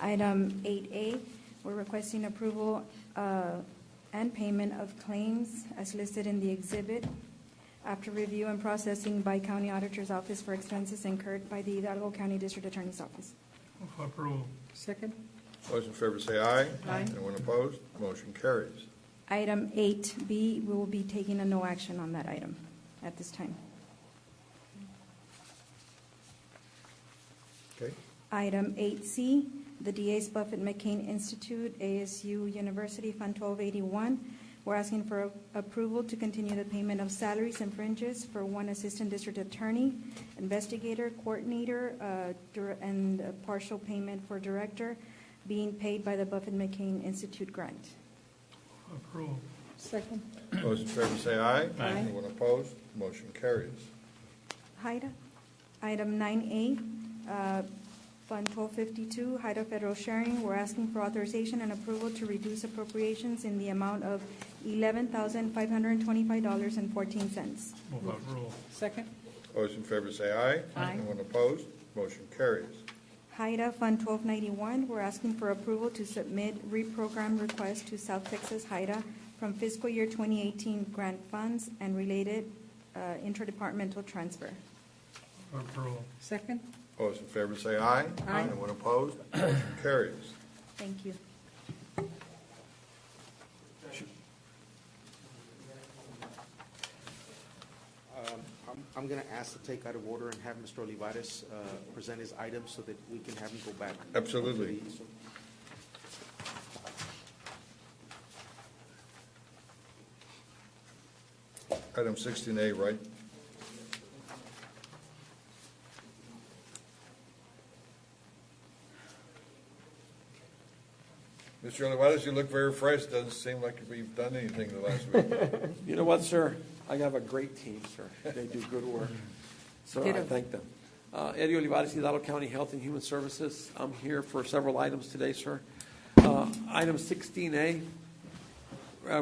Speaker 12: Item 8A, we're requesting approval and payment of claims as listed in the exhibit after review and processing by County Auditor's Office for expenses incurred by the Hidalgo County District Attorney's Office.
Speaker 2: Move approval.
Speaker 10: Second?
Speaker 1: Those in favor say aye.
Speaker 10: Aye.
Speaker 1: Anyone opposed? Motion carries.
Speaker 12: Item 8B, we will be taking a no action on that item at this time.
Speaker 1: Okay.
Speaker 12: Item 8C, the DA's Buffett McCain Institute, ASU University Fund 1281. We're asking for approval to continue the payment of salaries and fringes for one assistant district attorney, investigator, coordinator, and a partial payment for director being paid by the Buffett McCain Institute grant.
Speaker 2: Approve.
Speaker 10: Second.
Speaker 1: Those in favor say aye.
Speaker 12: Aye.
Speaker 1: Anyone opposed? Motion carries.
Speaker 12: HIDA. Item 9A, Fund 1252, HIDA Federal Sharing. We're asking for authorization and approval to reduce appropriations in the amount of $11,525.14.
Speaker 2: Move approve.
Speaker 10: Second.
Speaker 1: Those in favor say aye.
Speaker 12: Aye.
Speaker 1: Anyone opposed? Motion carries.
Speaker 12: HIDA Fund 1291, we're asking for approval to submit reprogram request to South Texas HIDA from fiscal year 2018 grant funds and related interdepartmental transfer.
Speaker 2: Approve.
Speaker 10: Second.
Speaker 1: Those in favor say aye.
Speaker 10: Aye.
Speaker 1: Anyone opposed? Motion carries.
Speaker 12: Thank you.
Speaker 8: I'm going to ask to take out of order and have Mr. Olivares present his items so that we can have him go back.
Speaker 1: Absolutely. Item 16A, right? Mr. Olivares, you look very fresh. Doesn't seem like we've done anything the last week.
Speaker 13: You know what, sir? I have a great team, sir. They do good work. So I
Speaker 10: Ditto.
Speaker 13: thank them. Eddie Olivares, Hidalgo County Health and Human Services. I'm here for several items today, sir. Item 16A,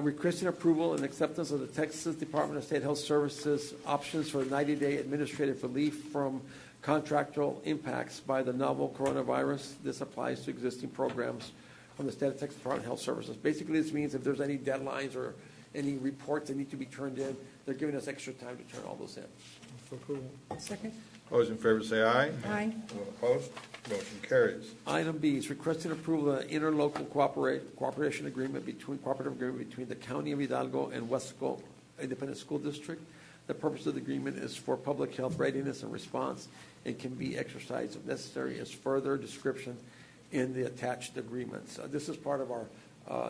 Speaker 13: requesting approval and acceptance of the Texas Department of State Health Services options for 90-day administrative relief from contractual impacts by the novel coronavirus. This applies to existing programs from the State of Texas Department of Health Services. Basically, this means if there's any deadlines or any reports that need to be turned in, they're giving us extra time to turn all those in.
Speaker 10: Second.
Speaker 1: Those in favor say aye.
Speaker 10: Aye.
Speaker 1: Anyone opposed? Motion carries.
Speaker 13: Item B is requesting approval of the interlocal cooperative agreement between the County of Hidalgo and Wesco Independent School District. The purpose of the agreement is for public health readiness and response. It can be exercised if necessary as further description in the attached agreements. This is part of our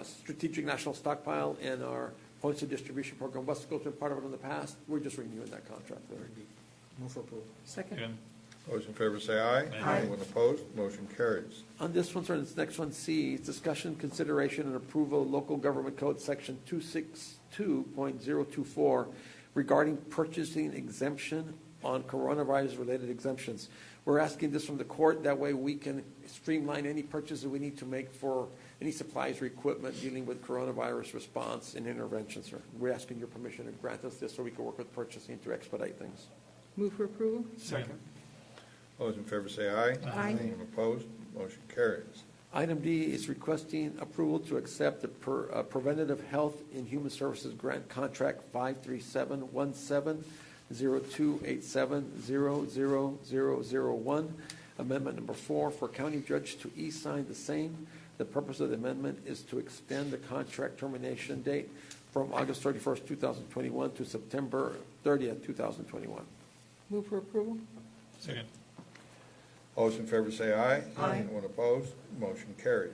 Speaker 13: strategic national stockpile and our points of distribution program. Wesco's been part of it in the past. We're just renewing that contract.
Speaker 3: Move for approval.
Speaker 10: Second.
Speaker 1: Those in favor say aye.
Speaker 10: Aye.
Speaker 1: Anyone opposed? Motion carries.
Speaker 13: On this one, sir, this next one, C, is discussion, consideration, and approval of Local Government Code Section 262.024 regarding purchasing exemption on coronavirus-related exemptions. We're asking this from the court. That way we can streamline any purchases we need to make for any supplies or equipment dealing with coronavirus response and intervention, sir. We're asking your permission to grant us this so we can work with purchasing to expedite things.
Speaker 10: Move for approval.
Speaker 2: Second.
Speaker 1: Those in favor say aye.
Speaker 10: Aye.
Speaker 1: Anyone opposed? Motion carries.
Speaker 13: Item D is requesting approval to accept the Preventative Health and Human Services Grant Contract 537170287000001, Amendment Number 4 for County Judge to e-sign the same. The purpose of the amendment is to extend the contract termination date from August 31st, 2021 to September 30th, 2021.
Speaker 10: Move for approval.
Speaker 2: Second.
Speaker 1: Those in favor say aye.
Speaker 10: Aye.
Speaker 1: Anyone opposed? Motion carries.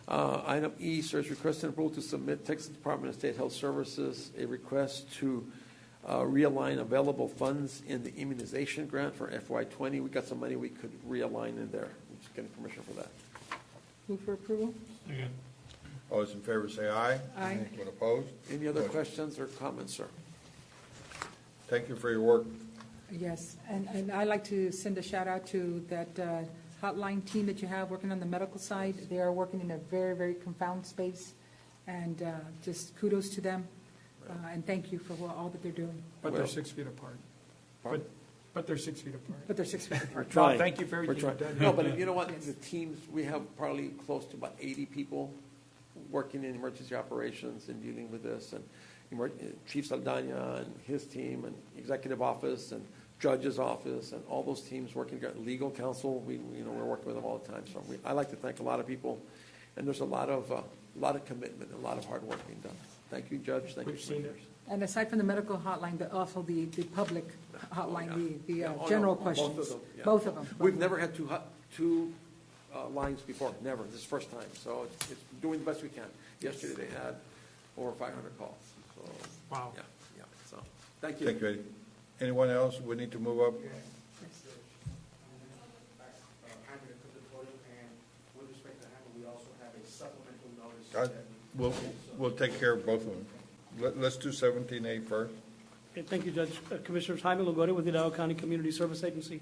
Speaker 13: Item E, sir, is requesting approval to submit Texas Department of State Health Services a request to realign available funds in the immunization grant for FY20. We got some money we could realign in there. We're just getting permission for that.
Speaker 10: Move for approval.
Speaker 2: Second.
Speaker 1: Those in favor say aye.
Speaker 10: Aye.
Speaker 1: Anyone opposed?
Speaker 13: Any other
Speaker 1: Motion-
Speaker 13: questions or comments, sir?
Speaker 1: Thank you for your work.
Speaker 10: Yes, and I'd like to send a shout out to that hotline team that you have working on the medical side. They are working in a very, very confound space, and just kudos to them, and thank you for all that they're doing.
Speaker 2: But
Speaker 13: Well-
Speaker 2: they're 6 feet apart. But they're 6 feet apart.
Speaker 10: But they're 6 feet apart.
Speaker 13: Trying.
Speaker 2: Thank you for
Speaker 13: We're
Speaker 2: everything you've
Speaker 13: trying.
Speaker 2: done.
Speaker 13: No, but you know what? The teams, we have probably close to about 80 people working in emergency operations and dealing with this, and Chief Saldana and his team, and executive office, and judge's office, and all those teams working together. Legal counsel, we're working with them all the time. So I like to thank a lot of people, and there's a lot of commitment, a lot of hard work being done. Thank you, Judge. Thank you,
Speaker 2: We've seen it.
Speaker 13: Commissioners.
Speaker 10: And aside from the medical hotline, also the public hotline, the
Speaker 13: Yeah, oh,
Speaker 10: general
Speaker 13: no,
Speaker 10: questions.
Speaker 13: both of them, yeah.
Speaker 10: Both of them.
Speaker 13: We've never had two lines before, never. This is the first time. So it's doing the best we can. Yesterday they had over 500 calls. So,
Speaker 2: Wow.
Speaker 13: yeah. So, thank you.
Speaker 1: Thank you, Eddie. Anyone else? We need to move up.
Speaker 8: With respect to Hamlet, we also have a supplemental notice.
Speaker 1: We'll take care of both of them. Let's do 17A first.
Speaker 14: Okay, thank you, Judge. Commissioners, Jaime Longoria with the Hidalgo County Community Service Agency.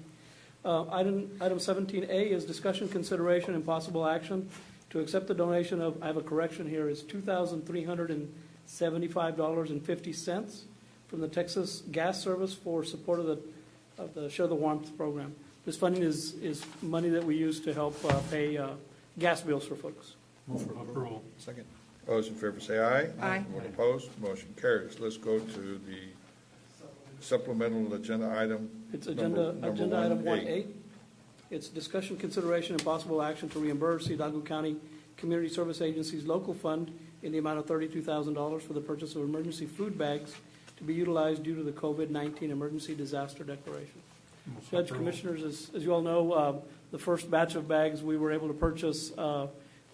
Speaker 14: Item 17A is discussion, consideration, and possible action to accept the donation of, I have a correction here, is $2,375.50 from the Texas Gas Service for support of the Share the Warmth program. This funding is money that we use to help pay gas bills for folks.
Speaker 2: Move for approval.
Speaker 3: Second.
Speaker 1: All those in favor say aye.
Speaker 10: Aye.
Speaker 1: Anyone opposed? Motion carries. Let's go to the supplemental agenda item.
Speaker 14: It's
Speaker 1: number
Speaker 14: agenda item
Speaker 1: 1A.
Speaker 14: 1A. It's discussion, consideration, and possible action to reimburse Hidalgo County Community Service Agency's local fund in the amount of $32,000 for the purchase of emergency food bags to be utilized due to the COVID-19 emergency disaster declaration. Judge, Commissioners, as you all know, the first batch of bags we were able to purchase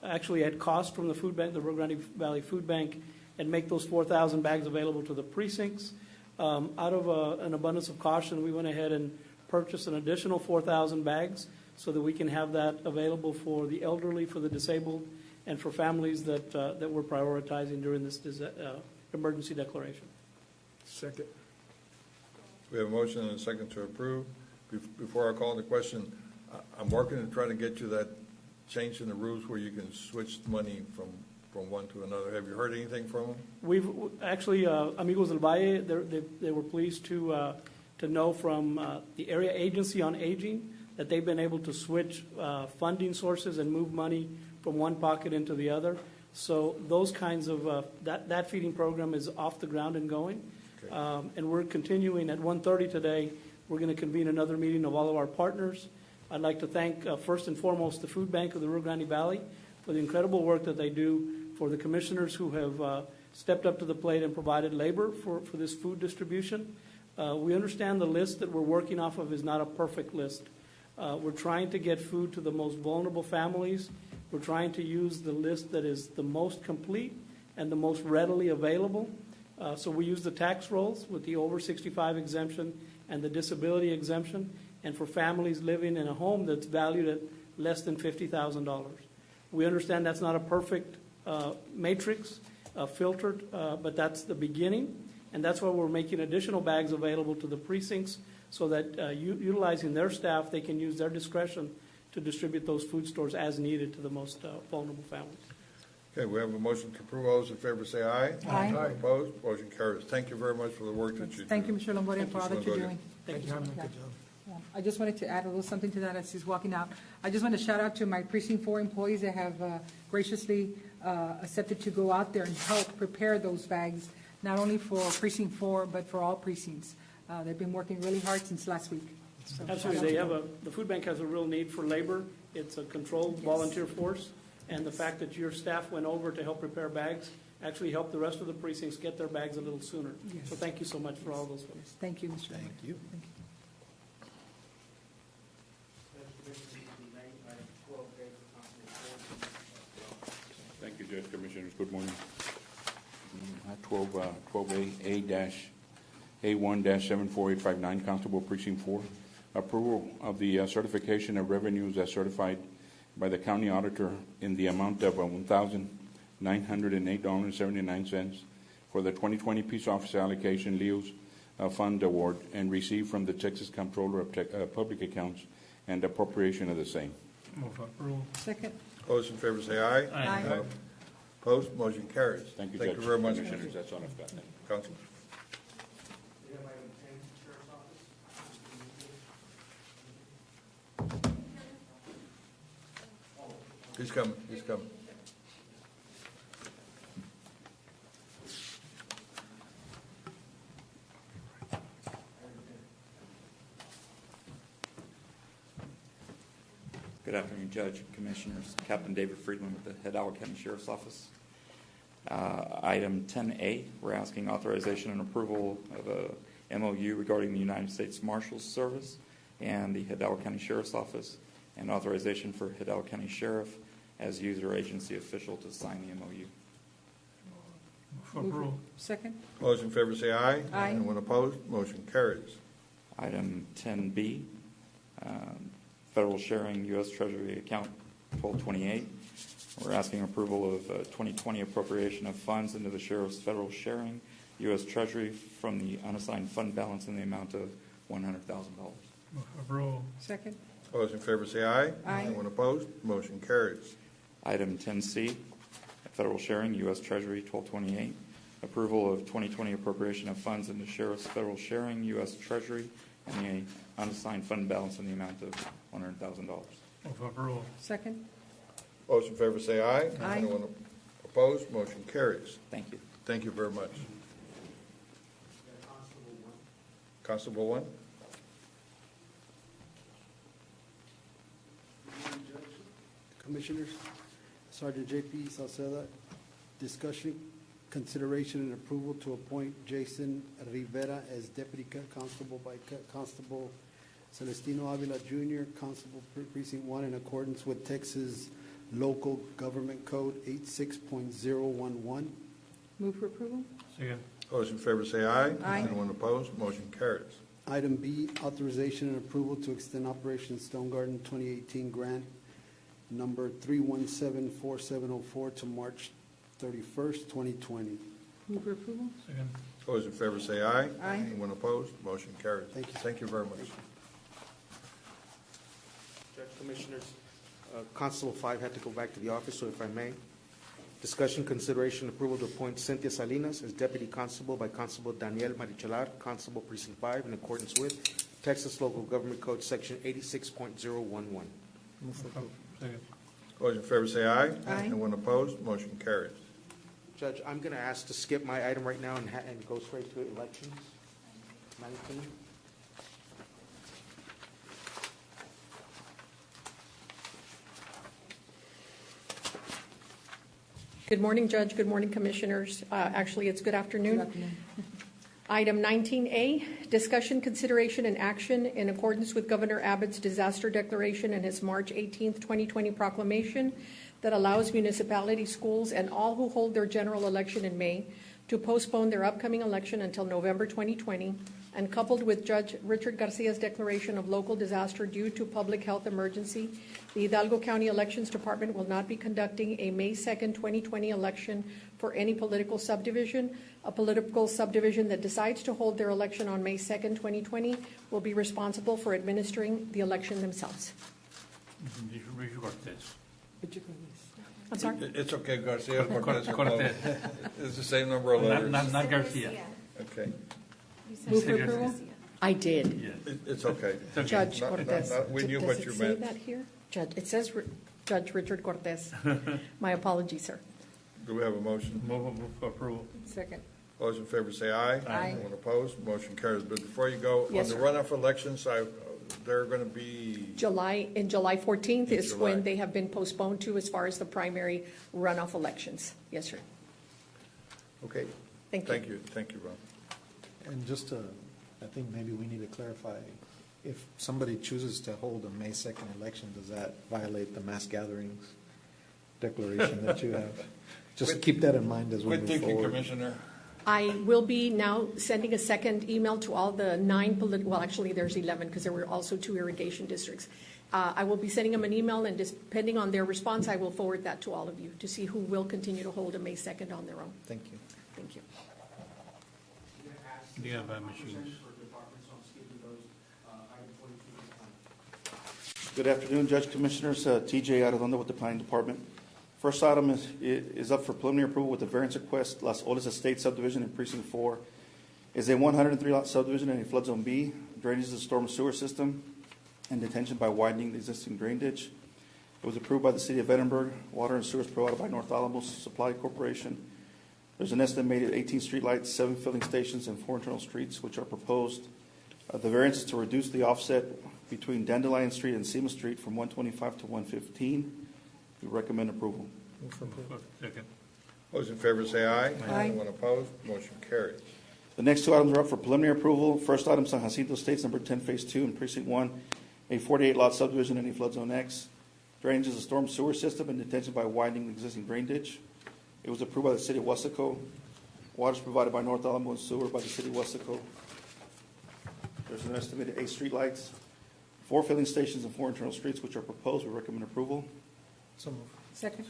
Speaker 14: actually at cost from the food bank, the Rio Grande Valley Food Bank, and make those 4,000 bags available to the precincts. Out of an abundance of caution, we went ahead and purchased an additional 4,000 bags so that we can have that available for the elderly, for the disabled, and for families that we're prioritizing during this emergency declaration.
Speaker 2: Second.
Speaker 1: We have a motion and a second to approve. Before I call the question, I'm working to try to get you that change in the rules where you can switch money from one to another. Have you heard anything from them?
Speaker 14: We've actually, Amigos del Valle, they were pleased to know from the Area Agency on Aging that they've been able to switch funding sources and move money from one pocket into the other. So those kinds of, that feeding program is off the ground and going.
Speaker 1: Okay.
Speaker 14: And we're continuing at 1:30 today. We're going to convene another meeting of all of our partners. I'd like to thank, first and foremost, the Food Bank of the Rio Grande Valley for the incredible work that they do, for the commissioners who have stepped up to the plate and provided labor for this food distribution. We understand the list that we're working off of is not a perfect list. We're trying to get food to the most vulnerable families. We're trying to use the list that is the most complete and the most readily available. So we use the tax rolls with the over 65 exemption and the disability exemption, and for families living in a home that's valued at less than $50,000. We understand that's not a perfect matrix filtered, but that's the beginning, and that's why we're making additional bags available to the precincts so that utilizing their staff, they can use their discretion to distribute those food stores as needed to the most vulnerable families.
Speaker 1: Okay, we have a motion to approve. All those in favor say aye.
Speaker 10: Aye.
Speaker 1: Opposed? Motion carries. Thank you very much for the work that you do.
Speaker 10: Thank you, Mr. Longoria, for all that you're
Speaker 1: Longoria.
Speaker 10: doing.
Speaker 2: Thank you, Jaime.
Speaker 10: Yeah.
Speaker 2: Good job.
Speaker 10: I just wanted to add a little something to that as he's walking out. I just want to shout out to my Precinct 4 employees that have graciously accepted to go out there and help prepare those bags, not only for Precinct 4, but for all precincts. They've been working really hard since last week. So
Speaker 14: Absolutely, the food bank has a real need for labor. It's a controlled volunteer force, and the fact that your staff went over to help prepare bags actually helped the rest of the precincts get their bags a little sooner.
Speaker 10: Yes.
Speaker 14: So thank you so much for all those folks.
Speaker 10: Thank you, Mr. Longoria.
Speaker 3: Thank you.
Speaker 15: Thank you, Judge, Commissioners. Good morning. 12A1-74859, Constable Precinct 4. Approval of the certification of revenues as certified by the county auditor in the amount of $1,908.79 for the 2020 Peace Officer Allocation Leos Fund Award and received from the Texas Comptroller of Public Accounts and appropriation of the same.
Speaker 2: Move for approval.
Speaker 10: Second.
Speaker 1: All those in favor say aye.
Speaker 10: Aye.
Speaker 1: Opposed? Motion carries.
Speaker 15: Thank you,
Speaker 1: Thank
Speaker 15: Judge.
Speaker 1: you very much,
Speaker 15: Commissioners. That's all I've got.
Speaker 1: Counsel. He's coming. He's coming.
Speaker 16: Good afternoon, Judge, Commissioners. Captain David Friedman with the Hidalgo County Sheriff's Office. Item 10A, we're asking authorization and approval of a MOU regarding the United States Marshals Service and the Hidalgo County Sheriff's Office and authorization for Hidalgo County Sheriff as user agency official to sign the MOU.
Speaker 10: Second?
Speaker 1: All those in favor say aye.
Speaker 10: Aye.
Speaker 1: Anyone opposed? Motion carries.
Speaker 16: Item 10B, federal sharing U.S. Treasury account 1228. We're asking approval of 2020 appropriation of funds into the Sheriff's Federal Sharing U.S. Treasury from the unassigned fund balance in the amount of $100,000.
Speaker 10: Second?
Speaker 1: All those in favor say aye.
Speaker 10: Aye.
Speaker 1: Anyone opposed? Motion carries.
Speaker 16: Item 10C, federal sharing U.S. Treasury 1228. Approval of 2020 appropriation of funds into Sheriff's Federal Sharing U.S. Treasury and the unassigned fund balance in the amount of $100,000.
Speaker 10: Second?
Speaker 1: All those in favor say aye.
Speaker 10: Aye.
Speaker 1: Anyone opposed? Motion carries.
Speaker 16: Thank you.
Speaker 1: Thank you very much. Constable 1?
Speaker 17: Commissioners, Sergeant J.P. Salceda, discussion, consideration, and approval to appoint Jason Rivera as Deputy Constable by Constable Celestino Avila Jr., Constable Precinct 1, in accordance with Texas Local Government Code 86.011.
Speaker 10: Move for approval?
Speaker 1: All those in favor say aye.
Speaker 10: Aye.
Speaker 1: Anyone opposed? Motion carries.
Speaker 17: Item B, authorization and approval to extend Operation Stone Garden 2018 grant number 3174704 to March 31st, 2020.
Speaker 10: Move for approval?
Speaker 1: All those in favor say aye.
Speaker 10: Aye.
Speaker 1: Anyone opposed? Motion carries.
Speaker 17: Thank you.
Speaker 1: Thank you very much.
Speaker 8: Judge, Commissioners, Constable 5 had to go back to the office, so if I may. Discussion, consideration, approval to appoint Cynthia Salinas as Deputy Constable by Constable Daniel Marichalar, Constable Precinct 5, in accordance with Texas Local Government Code Section 86.011.
Speaker 3: Move for approval.
Speaker 1: All those in favor say aye.
Speaker 10: Aye.
Speaker 1: Anyone opposed? Motion carries.
Speaker 8: Judge, I'm going to ask to skip my item right now and go straight to elections. 19.
Speaker 18: Good morning, Judge. Good morning, Commissioners. Actually, it's good afternoon.
Speaker 10: Good afternoon.
Speaker 18: Item 19A, discussion, consideration, and action in accordance with Governor Abbott's disaster declaration and his March 18th, 2020 proclamation that allows municipality schools and all who hold their general election in May to postpone their upcoming election until November 2020, and coupled with Judge Richard Garcia's declaration of local disaster due to public health emergency, the Hidalgo County Elections Department will not be conducting a May 2nd, 2020 election for any political subdivision. A political subdivision that decides to hold their election on May 2nd, 2020 will be responsible for administering the election themselves. I'm sorry?
Speaker 1: It's okay, Garcia. Cortez. It's the same number of letters.
Speaker 19: Not Garcia.
Speaker 1: Okay.
Speaker 18: Move for approval? I did.
Speaker 1: It's okay.
Speaker 18: Judge
Speaker 1: Not-
Speaker 18: Cortez.
Speaker 1: we knew
Speaker 18: Does
Speaker 1: what
Speaker 18: it
Speaker 1: you
Speaker 18: say
Speaker 1: meant.
Speaker 18: that here? Judge, it says Judge Richard Cortez. My apologies, sir.
Speaker 1: Do we have a motion?
Speaker 19: Move for approval.
Speaker 10: Second.
Speaker 1: All those in favor say aye.
Speaker 10: Aye.
Speaker 1: Anyone opposed? Motion carries. But before you go, on
Speaker 18: Yes,
Speaker 1: the
Speaker 18: sir.
Speaker 1: runoff elections, they're going to be,
Speaker 18: July 14th
Speaker 1: In
Speaker 18: is
Speaker 1: July.
Speaker 18: when they have been postponed to as far as the primary runoff elections. Yes, sir.
Speaker 1: okay.
Speaker 18: Thank you.
Speaker 1: Thank you. Thank you, Ron.
Speaker 3: And just to, I think maybe we need to clarify, if somebody chooses to hold a May 2nd election, does that violate the mass gatherings declaration that you have? Just keep that in mind as we
Speaker 1: Quit
Speaker 3: move
Speaker 1: thinking,
Speaker 3: forward.
Speaker 1: Commissioner.
Speaker 18: I will be now sending a second email to all the 9 well, actually, there's 11 because there were also 2 irrigation districts. I will be sending them an email, and depending on their response, I will forward that to all of you to see who will continue to hold a May 2nd on their own.
Speaker 3: Thank you.
Speaker 18: Thank you.
Speaker 19: Do you have machines?
Speaker 20: Good afternoon, Judge Commissioners. TJ Arredondo with the Planning Department. First item is up for preliminary approval with the variance request, Las Olas Estate subdivision in Precinct 4. Is a 103-lot subdivision in a flood zone B, drainage of the storm sewer system, and detention by widening the existing drain ditch. It was approved by the City of Edinburgh. Water and sewer is provided by North Alamos Supply Corporation. There's an estimated 18 streetlights, 7 filling stations, and 4 internal streets which are proposed. The variance is to reduce the offset between Dandelion Street and Seaman Street from 125 to 115. We recommend approval.
Speaker 19: Second.
Speaker 1: Those in favor say aye.
Speaker 10: Aye.
Speaker 1: Anyone opposed? Motion carries.
Speaker 20: The next 2 items are up for preliminary approval. First item, San Jacinto Estates, number 10, Phase 2, in Precinct 1. a 48-lot subdivision in a flood zone X. Drainage is a storm sewer system and detention by widening the existing drain ditch. It was approved by the city of Westaco. Water is provided by North Alamo and sewer by the city of Westaco. There's an estimated 8 streetlights, 4 filling stations, and 4 internal streets which are proposed. We recommend approval.
Speaker 3: So moved.
Speaker 10: Second.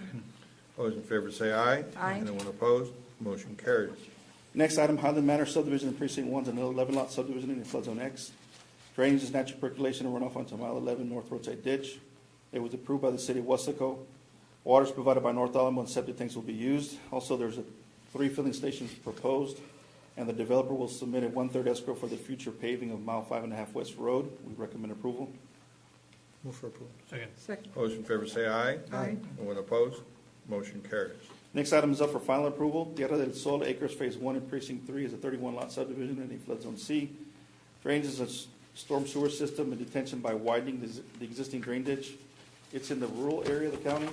Speaker 1: All those in favor say aye.
Speaker 10: Aye.
Speaker 1: Anyone opposed? Motion carries.
Speaker 20: Next item, Highland Manor subdivision in precinct 1 is an 11-lot subdivision in a flood zone X. Drainage is natural percolation and runoff onto mile 11 north roadside ditch. It was approved by the city of Westaco. Water is provided by North Alamo and septic tanks will be used. Also, there's 3 filling stations proposed, and the developer will submit a 1/3 escrow for the future paving of mile 5.5 West Road. We recommend approval.
Speaker 3: Move for approval.
Speaker 10: Second.
Speaker 1: All those in favor say aye.
Speaker 10: Aye.
Speaker 1: Anyone opposed? Motion carries.
Speaker 20: Next item is up for final approval. Tierra del Sol Acres Phase 1 in Precinct 3 is a 31-lot subdivision in a flood zone C. Drainage is a storm sewer system and detention by widening the existing drain ditch. It's in the rural area of the county.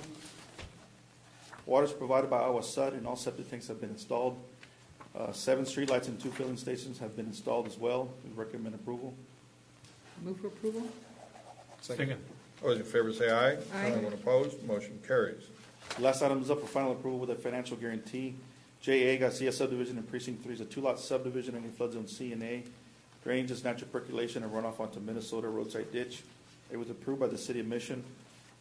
Speaker 20: Water is provided by Iowa Sud, and all septic tanks have been installed. 7 streetlights and 2 filling stations have been installed as well. We recommend approval.
Speaker 10: Move for approval?
Speaker 1: Second. All those in favor say aye.
Speaker 10: Aye.
Speaker 1: Anyone opposed? Motion carries.
Speaker 20: The last item is up for final approval with a financial guarantee. J.A. Garcia subdivision in Precinct 3 is a 2-lot subdivision in a flood zone C and A. Drainage is natural percolation and runoff onto Minnesota roadside ditch. It was approved by the city of Mission.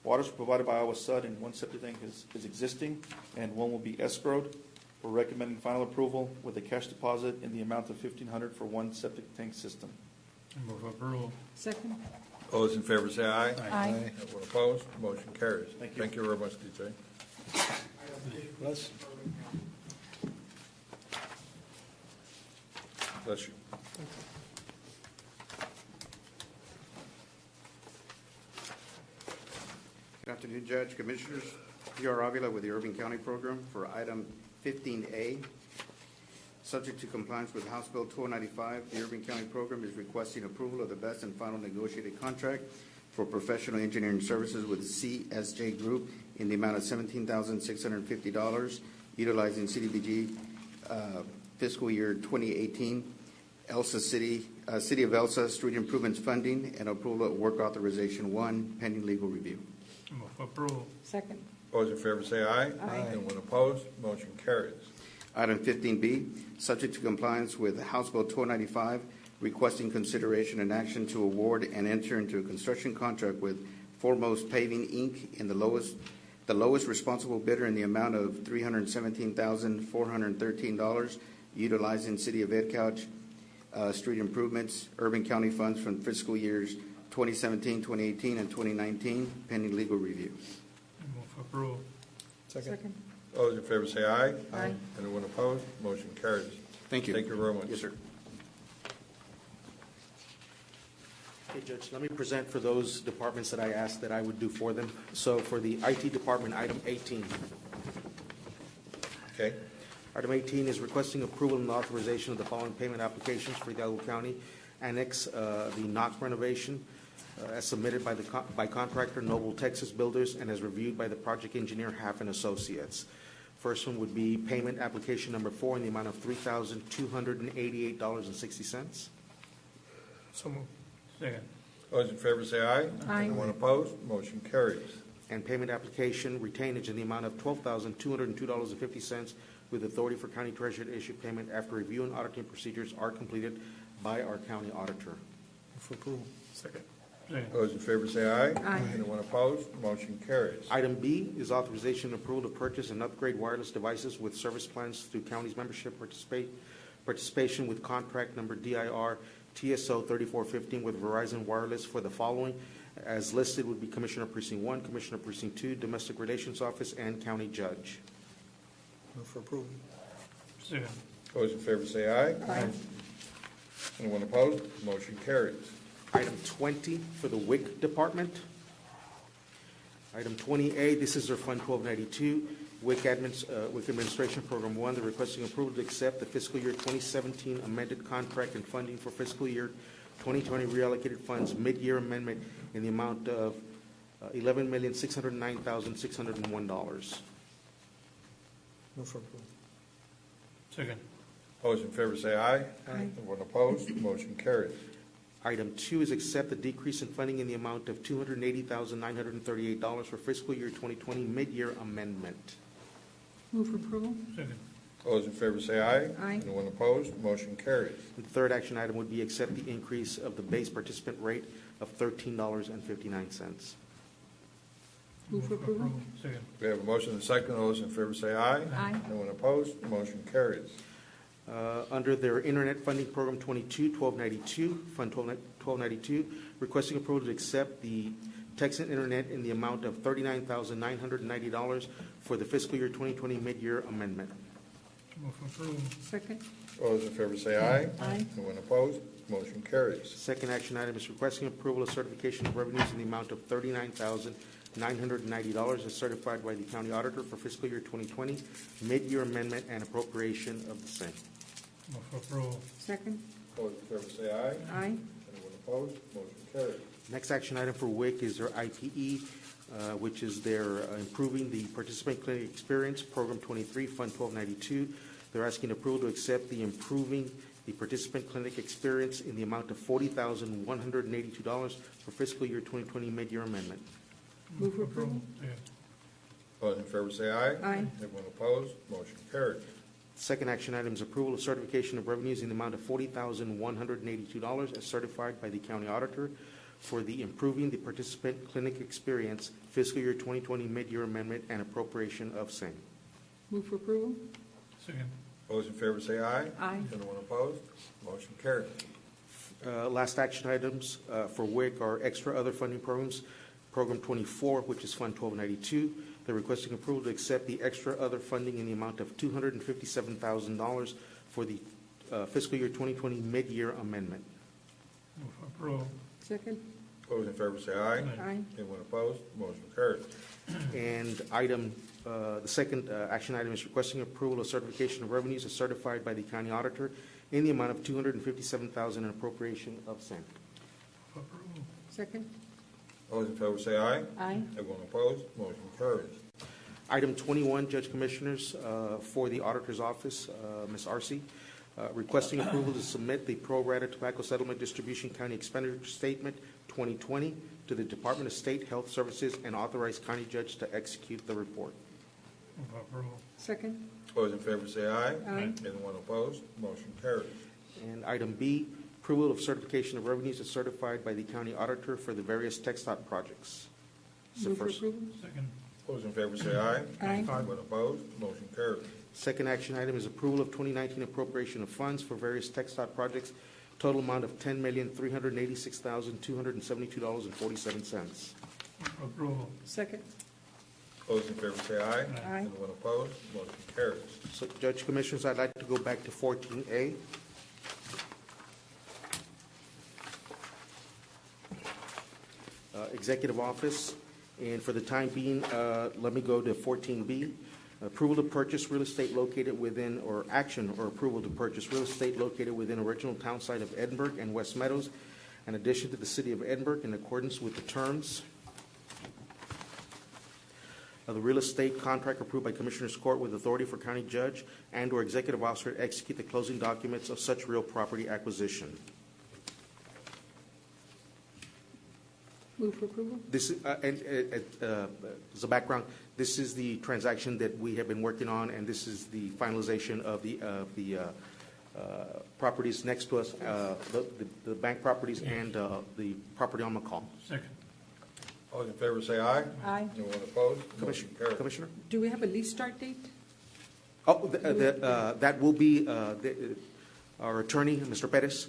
Speaker 20: Water is provided by Iowa Sud, and 1 septic tank is existing, and 1 will be escrowed. We're recommending final approval with a cash deposit in the amount of $1,500 for 1 septic tank system.
Speaker 19: Move approval.
Speaker 10: Second.
Speaker 1: All those in favor say aye.
Speaker 10: Aye.
Speaker 1: Anyone opposed? Motion carries.
Speaker 20: Thank you.
Speaker 1: Thank you very much, DJ.
Speaker 3: Bless.
Speaker 1: Bless you.
Speaker 21: Good afternoon, Judge, Commissioners. P.R. Avila with the Urban County Program for item 15A. Subject to compliance with House Bill 1295, the Urban County Program is requesting approval of the best and final negotiated contract for professional engineering services with CSJ Group in the amount of $17,650, utilizing CDBG fiscal year 2018, City of Elsa Street Improvements Funding, and approval of work authorization 1, pending legal review.
Speaker 19: Move approval.
Speaker 10: Second.
Speaker 1: All those in favor say aye.
Speaker 10: Aye.
Speaker 1: Anyone opposed? Motion carries.
Speaker 21: Item 15B, subject to compliance with House Bill 1295, requesting consideration and action to award and enter into a construction contract with Foremost Paving, Inc. in the lowest responsible bidder in the amount of $317,413, utilizing City of Edcouch street improvements, Urban County funds from fiscal years 2017, 2018, and 2019, pending legal review.
Speaker 19: Move approval.
Speaker 10: Second.
Speaker 1: All those in favor say aye.
Speaker 10: Aye.
Speaker 1: Anyone opposed? Motion carries.
Speaker 21: Thank you.
Speaker 1: Thank you very much.
Speaker 21: Yes, sir.
Speaker 8: Okay, Judge, let me present for those departments that I asked that I would do for them. So for the IT department, item 18.
Speaker 1: Okay.
Speaker 8: Item 18 is requesting approval and authorization of the following payment applications for Hidalgo County. Annex the NOC renovation as submitted by contractor Noble Texas Builders and as reviewed by the project engineer Half and Associates. First one would be payment application number 4 in the amount of $3,288.60.
Speaker 19: So moved. Second.
Speaker 1: All those in favor say aye.
Speaker 10: Aye.
Speaker 1: Anyone opposed? Motion carries.
Speaker 8: And payment application retainage in the amount of $12,202.50 with authority for county treasurer to issue payment after review and auditing procedures are completed by our county auditor.
Speaker 3: For approval.
Speaker 19: Second. Second.
Speaker 1: All those in favor say aye.
Speaker 10: Aye.
Speaker 1: Anyone opposed? Motion carries.
Speaker 8: Item B is authorization and approval to purchase and upgrade wireless devices with service plans through county's membership participation with contract number DIR TSO 3415 with Verizon Wireless for the following. As listed would be Commissioner Precinct 1, Commissioner Precinct 2, Domestic Relations Office, and County Judge.
Speaker 3: Move for approval.
Speaker 19: Second.
Speaker 1: All those in favor say aye.
Speaker 10: Aye.
Speaker 1: Anyone opposed? Motion carries.
Speaker 8: Item 20 for the WIC department. Item 20A, this is their Fund 1292, WIC Administration Program 1. They're requesting approval to accept the fiscal year 2017 amended contract and funding for fiscal year 2020 reallocated funds mid-year amendment in the amount of $11,609,601.
Speaker 3: Move for approval.
Speaker 19: Second.
Speaker 1: All those in favor say aye.
Speaker 10: Aye.
Speaker 1: Anyone opposed? Motion carries.
Speaker 8: Item 2 is accept the decrease in funding in the amount of $280,938 for fiscal year 2020 mid-year amendment.
Speaker 10: Move for approval.
Speaker 19: Second.
Speaker 1: All those in favor say aye.
Speaker 10: Aye.
Speaker 1: Anyone opposed? Motion carries.
Speaker 8: The third action item would be accept the increase of the base participant rate of $13.59.
Speaker 10: Move for approval.
Speaker 19: Second.
Speaker 1: We have a motion and a second. All those in favor say aye.
Speaker 10: Aye.
Speaker 1: Anyone opposed? Motion carries.
Speaker 8: Under their Internet Funding Program 22-1292, Fund 1292, requesting approval to accept the Texan Internet in the amount of $39,990 for the fiscal year 2020 mid-year amendment.
Speaker 19: Move for approval.
Speaker 10: Second.
Speaker 1: All those in favor say aye.
Speaker 10: Aye.
Speaker 1: Anyone opposed? Motion carries.
Speaker 8: Second action item is requesting approval of certification of revenues in the amount of $39,990 as certified by the county auditor for fiscal year 2020, mid-year amendment and appropriation of the same.
Speaker 19: Move for approval.
Speaker 10: Second.
Speaker 1: All those in favor say aye.
Speaker 10: Aye.
Speaker 1: Anyone opposed? Motion carries.
Speaker 8: Next action item for WIC is their IPE, which is their improving the participant clinic experience, Program 23, Fund 1292. They're asking approval to accept the improving the participant clinic experience in the amount of $40,182 for fiscal year 2020 mid-year amendment.
Speaker 10: Move for approval.
Speaker 19: Second.
Speaker 1: All those in favor say aye.
Speaker 10: Aye.
Speaker 1: Anyone opposed? Motion carries.
Speaker 8: Second action item is approval of certification of revenues in the amount of $40,182 as certified by the county auditor for the improving the participant clinic experience fiscal year 2020 mid-year amendment and appropriation of same.
Speaker 10: Move for approval.
Speaker 19: Second.
Speaker 1: All those in favor say aye.
Speaker 10: Aye.
Speaker 1: Anyone opposed? Motion carries.
Speaker 8: Last action items for WIC are extra other funding programs. Program 24, which is Fund 1292. They're requesting approval to accept the extra other funding in the amount of $257,000 for the fiscal year 2020 mid-year amendment.
Speaker 19: Move for approval.
Speaker 10: Second.
Speaker 1: All those in favor say aye.
Speaker 10: Aye.
Speaker 1: Anyone opposed? Motion carries.
Speaker 8: And the second action item is requesting approval of certification of revenues as certified by the county auditor in the amount of $257,000 and appropriation of same.
Speaker 19: Move for approval.
Speaker 10: Second.
Speaker 1: All those in favor say aye.
Speaker 10: Aye.
Speaker 1: Everyone opposed? Motion carries.
Speaker 8: Item 21, Judge Commissioners, for the Auditor's Office, Ms. Arce, requesting approval to submit the pro rata tobacco settlement distribution county expenditure statement 2020 to the Department of State Health Services and authorize county judge to execute the report.
Speaker 19: Move for approval.
Speaker 10: Second.
Speaker 1: All those in favor say aye.
Speaker 10: Aye.
Speaker 1: Anyone opposed? Motion carries.
Speaker 8: And item B, approval of certification of revenues as certified by the county auditor for the various TxDOT projects. So
Speaker 10: Move for
Speaker 8: first-
Speaker 10: approval.
Speaker 19: Second.
Speaker 1: All those in favor say aye.
Speaker 10: Aye.
Speaker 1: Anyone opposed? Motion carries.
Speaker 8: Second action item is approval of 2019 appropriation of funds for various TxDOT projects, total amount of $10,386,272.47.
Speaker 19: Move for approval.
Speaker 10: Second.
Speaker 1: All those in favor say aye.
Speaker 10: Aye.
Speaker 1: Anyone opposed? Motion carries.
Speaker 8: So, Judge Commissioners, I'd like to go back to 14A. Executive Office, and for the time being, let me go to 14B. Approval to purchase real estate located within, or action or approval to purchase real estate located within original town site of Edinburgh and West Meadows, in addition to the city of Edinburgh, in accordance with the terms of the real estate contract approved by Commissioners Court with authority for county judge and/or executive officer to execute the closing documents of such real property acquisition.
Speaker 10: Move for approval.
Speaker 8: This is, as a background, this is the transaction that we have been working on, and this is the finalization of the properties next to us, the bank properties and the property on McCall.
Speaker 19: Second.
Speaker 1: All those in favor say aye.
Speaker 10: Aye.
Speaker 1: Anyone opposed? Motion carries.
Speaker 8: Commissioner?
Speaker 10: Do we have a lease start date?
Speaker 8: Oh, that will be, our attorney, Mr. Perez,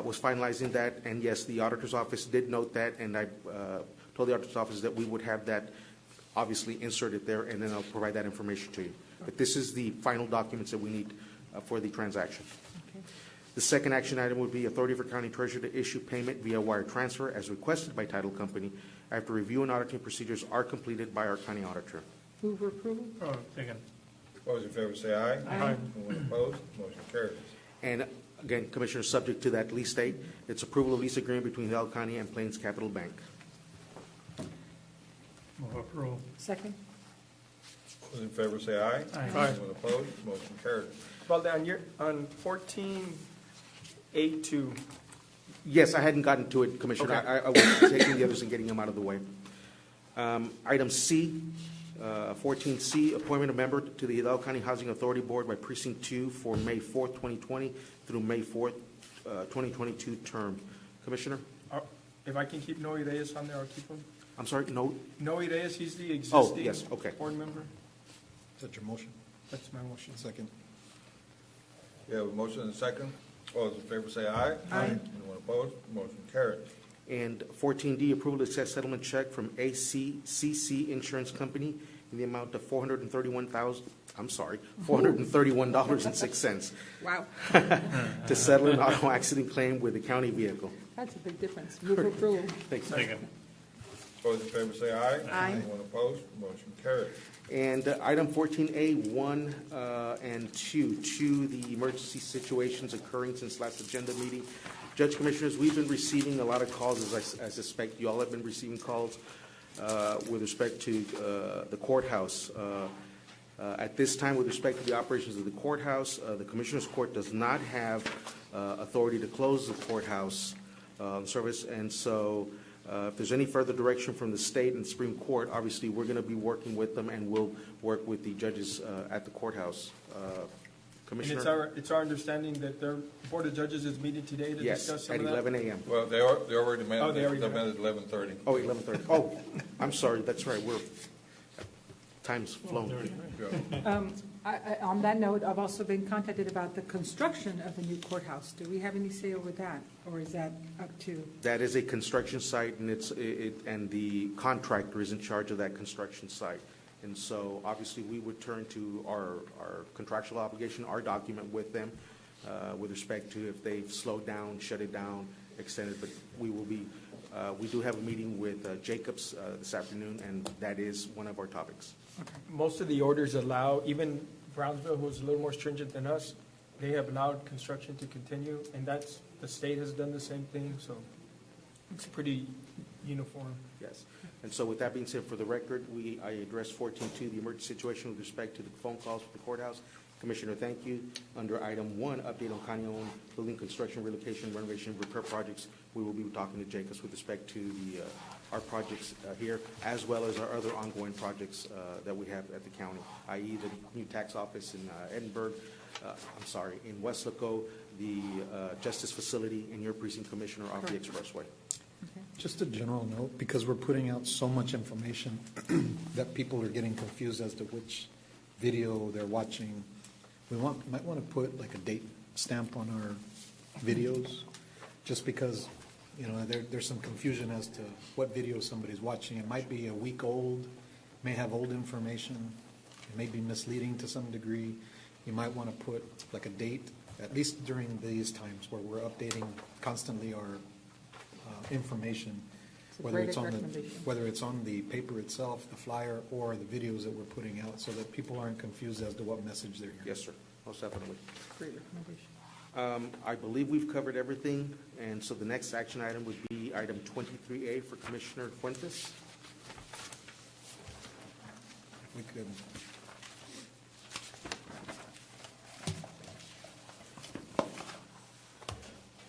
Speaker 8: was finalizing that, and yes, the auditor's office did note that, and I told the auditor's office that we would have that obviously inserted there, and then I'll provide that information to you. But this is the final documents that we need for the transaction.
Speaker 10: Okay.
Speaker 8: The second action item would be authority for county treasurer to issue payment via wire transfer as requested by title company after review and auditing procedures are completed by our county auditor.
Speaker 10: Move for approval.
Speaker 19: Second.
Speaker 1: All those in favor say aye.
Speaker 10: Aye.
Speaker 1: Anyone opposed? Motion carries.
Speaker 8: And again, Commissioner, subject to that lease date, it's approval of lease agreement between Hidalgo County and Plains Capital Bank.
Speaker 19: Move for approval.
Speaker 10: Second.
Speaker 1: All those in favor say aye.
Speaker 19: Aye.
Speaker 1: Anyone opposed? Motion carries.
Speaker 4: Valde, on 14A2,
Speaker 8: Yes, I hadn't gotten to it, Commissioner.
Speaker 4: Okay.
Speaker 8: I was taking the others and getting them out of the way. Item C, 14C, appointment of member to the Hidalgo County Housing Authority Board by Precinct 2 for May 4th, 2020 through May 4th, 2022 term. Commissioner?
Speaker 4: If I can keep Noe Reyes on there, I'll keep him.
Speaker 8: I'm sorry, no?
Speaker 4: Noe Reyes, he's the
Speaker 8: Oh,
Speaker 4: existing
Speaker 8: yes, okay.
Speaker 4: board member.
Speaker 3: Is that your motion?
Speaker 4: That's my motion.
Speaker 3: Second.
Speaker 1: We have a motion and a second. All those in favor say aye.
Speaker 5: Aye.
Speaker 1: Anyone opposed? Motion carried.
Speaker 8: And 14D, approval to accept settlement check from ACCC Insurance Company in the amount of $431.06
Speaker 10: Wow,
Speaker 8: to settle an auto accident claim with a county vehicle.
Speaker 10: that's a big difference. Move for approval.
Speaker 8: Thanks.
Speaker 1: All those in favor say aye.
Speaker 5: Aye.
Speaker 1: Anyone opposed? Motion carried.
Speaker 8: And item 14A, 1 and 2, the emergency situations occurring since last agenda meeting. Judge Commissioners, we've been receiving a lot of calls, as I suspect you all have been receiving calls with respect to the courthouse. At this time, with respect to the operations of the courthouse, the Commissioners Court does not have authority to close the courthouse service, and so if there's any further direction from the state and Supreme Court, obviously, we're going to be working with them, and we'll work with the judges at the courthouse.
Speaker 4: And
Speaker 8: Commissioner?
Speaker 4: it's our understanding that their Board of Judges is meeting today to
Speaker 8: Yes,
Speaker 4: discuss some
Speaker 8: at
Speaker 4: of that?
Speaker 8: 11 a.m.
Speaker 1: Well, they already met,
Speaker 4: Oh, they already
Speaker 1: they
Speaker 4: met.
Speaker 1: met at 11:30.
Speaker 8: Oh, 11:30. Oh, I'm sorry, that's right, time's flown.
Speaker 10: On that note, I've also been contacted about the construction of the new courthouse. Do we have any say over that, or is that up to?
Speaker 8: That is a construction site, and and the contractor is in charge of that construction site. And so, obviously, we would turn to our contractual obligation, our document with them, with respect to if they've slowed down, shut it down, extended. But we will be, we do have a meeting with Jacobs this afternoon, and that is one of our topics.
Speaker 4: Most of the orders allow, even Brownsville, who's a little more stringent than us, they have allowed construction to continue, and the state has done the same thing, so it's pretty uniform.
Speaker 8: Yes. And so with that being said, for the record, I addressed 14.2, the emergency situation with respect to the phone calls for the courthouse. Commissioner, thank you. Under item 1, update on county-owned building construction, relocation, renovation, repair projects, we will be talking to Jacobs with respect to our projects here, as well as our other ongoing projects that we have at the county, i.e. the new tax office in Edinburgh, in Westlaco, the justice facility, and your precinct, Commissioner, off the expressway.
Speaker 3: Just a general note, because we're putting out so much information that people are getting confused as to which video they're watching. We might want to put like a date stamp on our videos, just because, there's some confusion as to what video somebody's watching. It might be a week old, may have old information, it may be misleading to some degree. You might want to put like a date, at least during these times where we're updating constantly our information,
Speaker 10: It's a
Speaker 3: whether
Speaker 10: great
Speaker 3: it's on
Speaker 10: recommendation.
Speaker 3: whether it's on the paper itself, the flyer, or the videos that we're putting out, so that people aren't confused as to what message they're hearing.
Speaker 8: Yes, sir. Most definitely.
Speaker 10: Great recommendation.
Speaker 8: I believe we've covered everything, and so the next action item would be item 23A for Commissioner Fuentes.
Speaker 3: We could.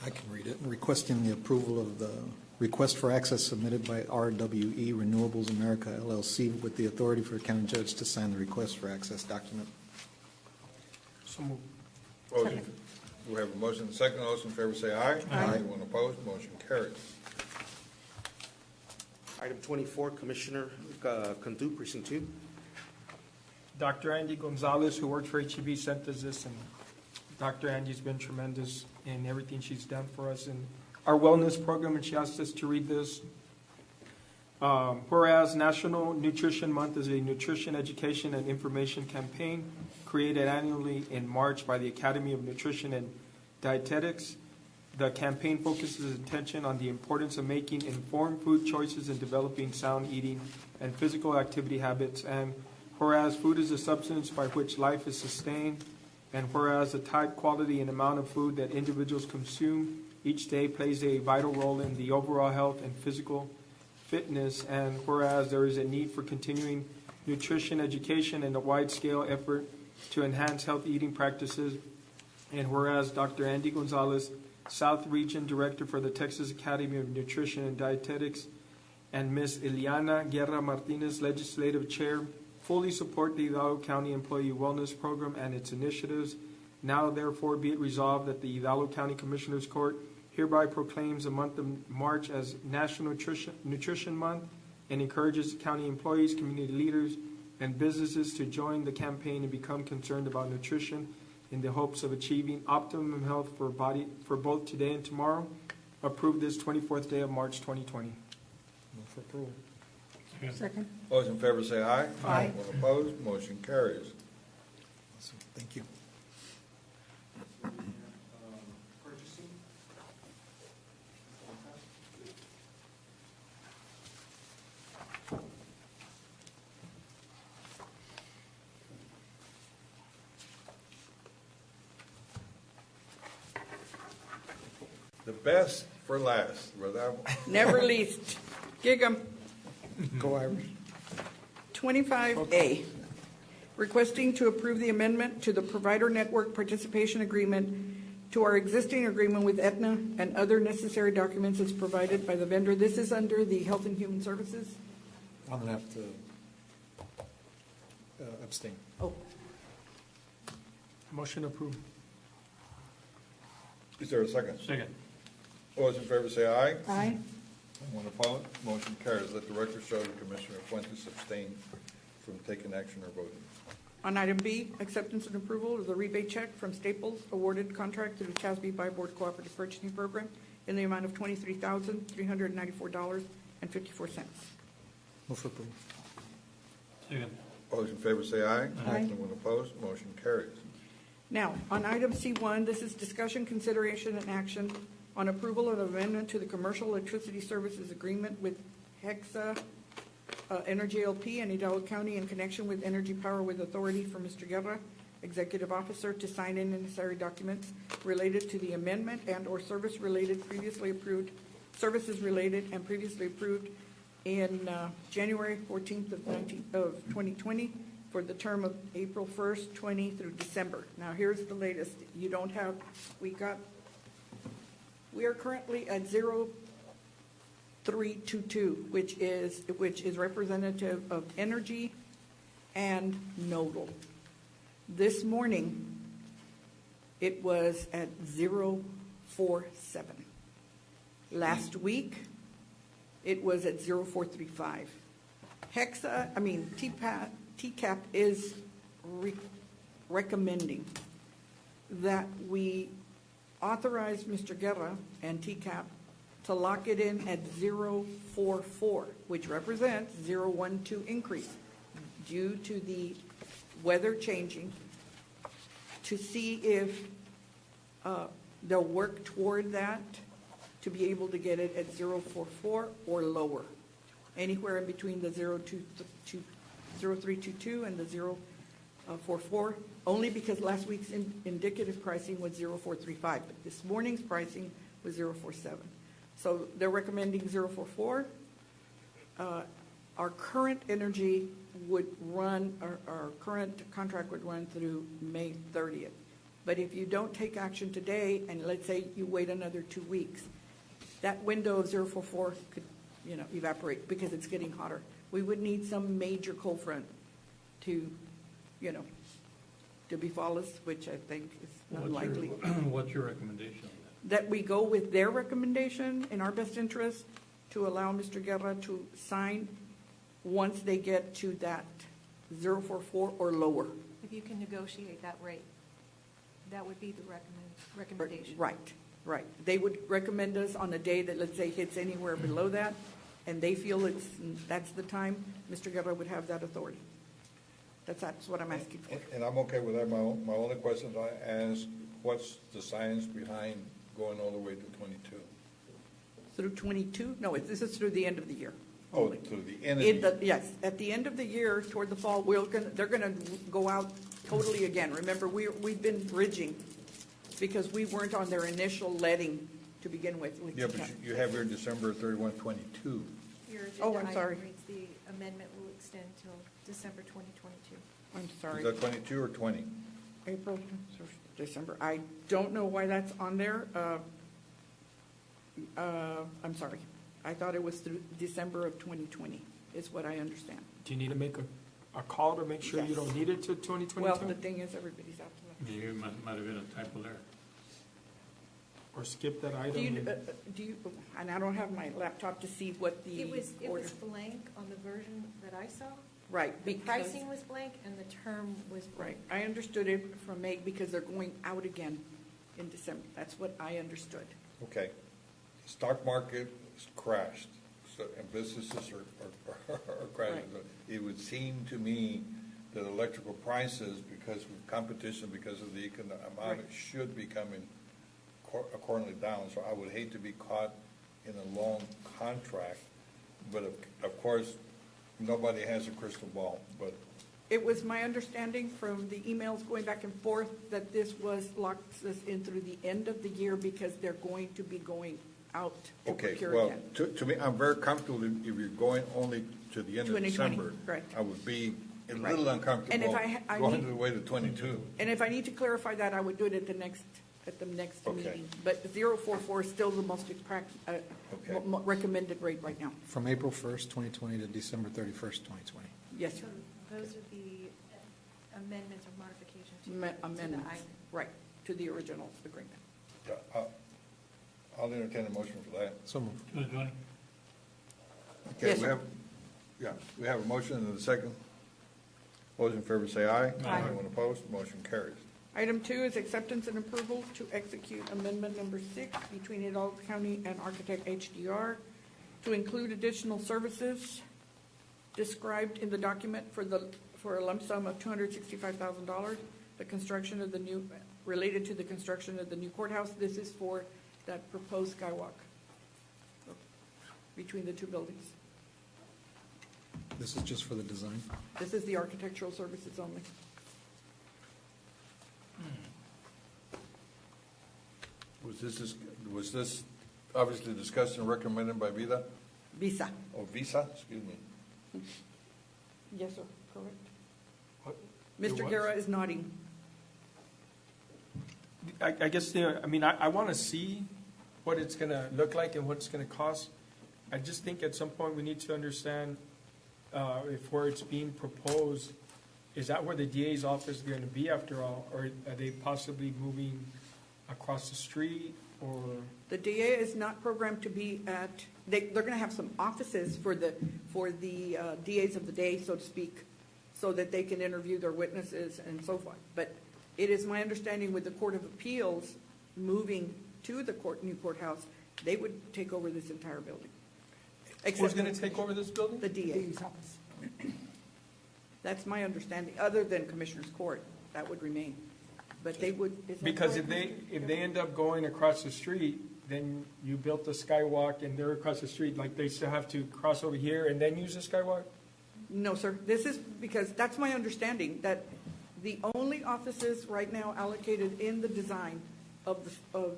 Speaker 3: I can read it. Requesting the approval of the request for access submitted by RWE Renewables America LLC with the authority for the county judge to sign the request for access document.
Speaker 4: So moved.
Speaker 1: We have a motion and a second. All those in favor say aye.
Speaker 8: Aye.
Speaker 1: Anyone opposed? Motion carried.
Speaker 8: Item 24, Commissioner Cantu, Precinct 2.
Speaker 4: Dr. Andy Gonzalez, who works for HEB, sent us this, and Dr. Andy's been tremendous in everything she's done for us in our wellness program, and she asked us to read this. Whereas National Nutrition Month is a nutrition education and information campaign created annually in March by the Academy of Nutrition and Dietetics. The campaign focuses attention on the importance of making informed food choices and developing sound eating and physical activity habits. And whereas food is a substance by which life is sustained, and whereas the type, quality, and amount of food that individuals consume each day plays a vital role in the overall health and physical fitness, and whereas there is a need for continuing nutrition education and a wide-scale effort to enhance healthy eating practices, and whereas Dr. Andy Gonzalez South Region Director for the Texas Academy of Nutrition and Dietetics, and Ms. Ileana Guerra Martinez, Legislative Chair, fully support the Hidalgo County Employee Wellness Program and its initiatives. Now therefore be it resolved that the Hidalgo County Commissioners Court hereby proclaims the month of March as National Nutrition Month and encourages county employees, community leaders, and businesses to join the campaign and become concerned about nutrition in the hopes of achieving optimum health for both today and tomorrow. Approve this 24th day of March 2020.
Speaker 3: Move for approval.
Speaker 10: Second.
Speaker 1: All those in favor say aye.
Speaker 10: Aye.
Speaker 1: All opposed, motion carries.
Speaker 3: Awesome. Thank you.
Speaker 1: The best for last, brother.
Speaker 7: Never least, gig 'em.
Speaker 3: Go Irish.
Speaker 7: 25A, requesting to approve the amendment to the Provider Network Participation Agreement to our existing agreement with Aetna and other necessary documents as provided by the vendor. This is under the Health and Human Services.
Speaker 3: I'm gonna have to abstain.
Speaker 7: Oh,
Speaker 4: Motion approved.
Speaker 1: Is there a second?
Speaker 19: Second.
Speaker 1: All those in favor say aye.
Speaker 7: aye.
Speaker 1: Anyone opposed, motion carries. Let the record show that Commissioner Fuentes abstained from taking action or voting.
Speaker 7: On item B, acceptance and approval of the rebate check from Staples awarded contract through the Chasby Board Cooperative Purchasing Program in the amount of $23,394.54.
Speaker 3: Move for approval.
Speaker 19: Second.
Speaker 1: All those in favor say aye.
Speaker 7: Aye.
Speaker 1: Anyone opposed, motion carries.
Speaker 7: Now, on item C1, this is discussion, consideration, and action on approval of amendment to the Commercial Electricity Services Agreement with Hexa Energy LP and Hidalgo County in connection with Energy Power with Authority for Mr. Guerra, Executive Officer, to sign in necessary documents related to the amendment and/or services related and previously approved in January 14th of 2020 for the term of April 1st, 20 through December. Now, here's the latest. You don't have, we are currently at 0322, which is representative of Energy and Nodal. This morning, it was at 047. Last week, it was at 0435. TCAP is recommending that we authorize Mr. Guerra and TCAP to lock it in at 044, which represents 012 increase due to the weather changing, to see if they'll work toward that to be able to get it at 044 or lower, anywhere in between the 0322 and the 044, only because last week's indicative pricing was 0435, but this morning's pricing was 047. So they're recommending 044. Our current energy would run, our current contract would run through May 30th. But if you don't take action today, and let's say you wait another 2 weeks, that window of 044 could, evaporate because it's getting hotter. We would need some major cold front to befall us, which I think is unlikely.
Speaker 19: What's your recommendation on
Speaker 7: That we go with their recommendation in our best interest to allow Mr. Guerra to sign once they get to that 044 or lower.
Speaker 5: If you can negotiate that rate, that would be the recommendation.
Speaker 7: Right. They would recommend us on a day that, let's say, hits anywhere below that, and they feel that's the time, Mr. Guerra would have that authority. That's what I'm asking for.
Speaker 1: And I'm okay with that. My only question I ask, what's the science behind going all the way to 22?
Speaker 7: Through 22? No, this is through the end of the year.
Speaker 1: Oh, to the end of the year.
Speaker 7: Yes, at the end of the year, toward the fall, they're going to go out totally again. Remember, we've been bridging because we weren't on their initial letting to begin with.
Speaker 1: Yeah, but you have your December 31, 22.
Speaker 5: Your
Speaker 7: Oh,
Speaker 5: agenda
Speaker 7: I'm
Speaker 5: item
Speaker 7: sorry.
Speaker 5: reads the amendment will extend till December 2022.
Speaker 7: I'm sorry.
Speaker 1: Is that 22 or 20?
Speaker 7: April, December. I don't know why that's on there. I'm sorry. I thought it was through December of 2020, is what I understand.
Speaker 4: Do you need to make a call to make sure you
Speaker 7: Yes.
Speaker 4: don't need it to 2022?
Speaker 7: Well, the thing is, everybody's out to
Speaker 19: Maybe it might have been a typo there.
Speaker 4: Or skip that
Speaker 7: lunch.
Speaker 4: item?
Speaker 7: Do you, and I don't have my laptop to see what the
Speaker 5: It was
Speaker 7: order.
Speaker 5: blank on the version that I saw.
Speaker 7: Right,
Speaker 5: The
Speaker 7: because.
Speaker 5: pricing was blank and the term was blank.
Speaker 7: Right, I understood it from Meg because they're going out again in December. That's what I understood.
Speaker 1: Okay. Stock market has crashed, so, and businesses are crashing. It would seem to me that electrical prices, because of competition, because of the economic amount, it should be coming accordingly down. So I would hate to be caught in a long contract, but of course, nobody has a crystal ball, but.
Speaker 7: It was my understanding from the emails going back and forth that this locks us in through the end of the year because they're going to be going out to
Speaker 1: Okay,
Speaker 7: procure
Speaker 1: well,
Speaker 7: again.
Speaker 1: to me, I'm very comfortable if you're going only to the end of
Speaker 7: 2020,
Speaker 1: December.
Speaker 7: correct.
Speaker 1: I would be a
Speaker 7: Right.
Speaker 1: little
Speaker 7: And if
Speaker 1: uncomfortable
Speaker 7: I
Speaker 1: going
Speaker 7: need-
Speaker 1: to the way to 22.
Speaker 7: And if I need to clarify that, I would do it at the next
Speaker 1: Okay.
Speaker 7: meeting. But 044 is still the most recommended rate right now.
Speaker 3: From April 1st, 2020 to December 31st, 2020.
Speaker 7: Yes, sir.
Speaker 5: So those are the amendments or modifications to
Speaker 7: Amendments,
Speaker 5: the item.
Speaker 7: right, to the original agreement.
Speaker 1: Yeah, I'll entertain a motion for that.
Speaker 3: So moved.
Speaker 19: Judge Bonnie?
Speaker 1: Okay,
Speaker 7: Yes,
Speaker 1: we
Speaker 7: sir.
Speaker 1: have, yeah, we have a motion and a second. Those in favor say aye.
Speaker 7: Aye.
Speaker 1: Anyone opposed? Motion carries.
Speaker 7: Item 2 is acceptance and approval to execute amendment number 6 between Hidalgo County and Architect HDR to include additional services described in the document for a lump sum of $265,000, the construction of the new, related to the construction of the new courthouse. This is for that proposed skywalk between the two buildings.
Speaker 3: This is just for the design?
Speaker 7: This is the architectural services only.
Speaker 1: Was this obviously discussed and recommended by Visa?
Speaker 7: Visa.
Speaker 1: Oh, Visa, excuse me.
Speaker 7: Yes, sir, correct.
Speaker 4: It
Speaker 7: Mr.
Speaker 4: was?
Speaker 7: Guerra is nodding.
Speaker 4: I guess, I want to see what it's going to look like and what it's going to cost. I just think at some point we need to understand if where it's being proposed, is that where the DA's office is going to be after all? Or are they possibly moving across the street or?
Speaker 7: The DA is not programmed to be at, they're going to have some offices for the DAs of the day, so to speak, so that they can interview their witnesses and so forth. But it is my understanding with the Court of Appeals moving to the new courthouse, they would take over this entire building.
Speaker 4: Who's going to take over this building?
Speaker 7: The DA's office. That's my understanding, other than Commissioner's Court, that would remain. But they would. is that
Speaker 4: Because if
Speaker 7: correct?
Speaker 4: they end up going across the street, then you built the skywalk and they're across the street, like they still have to cross over here and then use the skywalk?
Speaker 7: No, sir. This is because that's my understanding, that the only offices right now allocated in the design of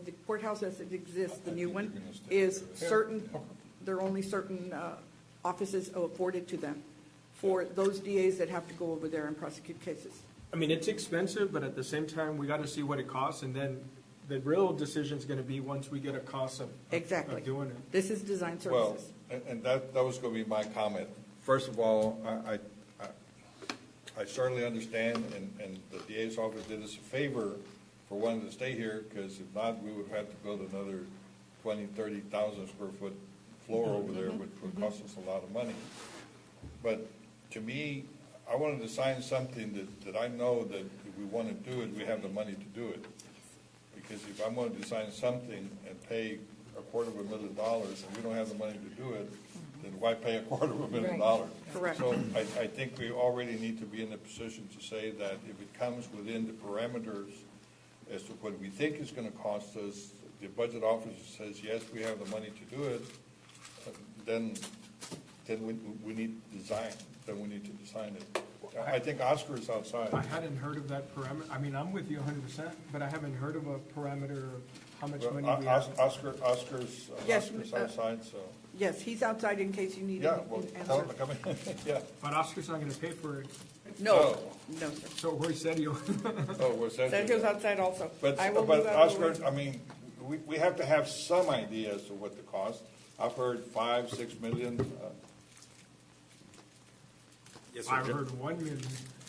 Speaker 7: the courthouse as it exists, the new one, is certain, there are only certain offices afforded to them for those DAs that have to go over there and prosecute cases.
Speaker 4: I mean, it's expensive, but at the same time, we got to see what it costs, and then the real decision's going to be once we get a cost of
Speaker 7: Exactly.
Speaker 4: doing it.
Speaker 7: This is design
Speaker 1: Well,
Speaker 7: services.
Speaker 1: and that was going to be my comment. First of all, I certainly understand, and the DA's office did us a favor for wanting to stay here, because if not, we would have had to build another 20,000, 30,000 square foot floor over there, which would cost us a lot of money. But to me, I wanted to sign something that I know that if we want to do it, we have the money to do it. Because if I wanted to sign something and pay $250,000 and we don't have the money to do it, then why pay $250,000?
Speaker 7: Right. Correct.
Speaker 1: So I think we already need to be in a position to say that if it comes within the parameters as to what we think is going to cost us, the budget officer says, yes, we have the money to do it, then we need design, then we need to design it. I think Oscar is outside.
Speaker 4: I hadn't heard of that parameter. I mean, I'm with you 100%, but I haven't heard of a parameter of how much money we have.
Speaker 1: Oscar's
Speaker 7: Yes,
Speaker 1: outside, so.
Speaker 7: Yes, he's outside in case you need
Speaker 1: Yeah,
Speaker 7: an
Speaker 1: well, tell him
Speaker 7: answer.
Speaker 1: to come in, yeah.
Speaker 4: But Oscar's not going to pay for it.
Speaker 7: No, no, sir.
Speaker 4: So where's Sergio?
Speaker 1: Oh, was that?
Speaker 7: Sergio's outside also.
Speaker 1: But
Speaker 7: I will move out of the
Speaker 1: Oscar,
Speaker 7: way.
Speaker 1: I mean, we have to have some idea as to what the cost. I've heard 5, 6 million.
Speaker 4: I've heard 1 million.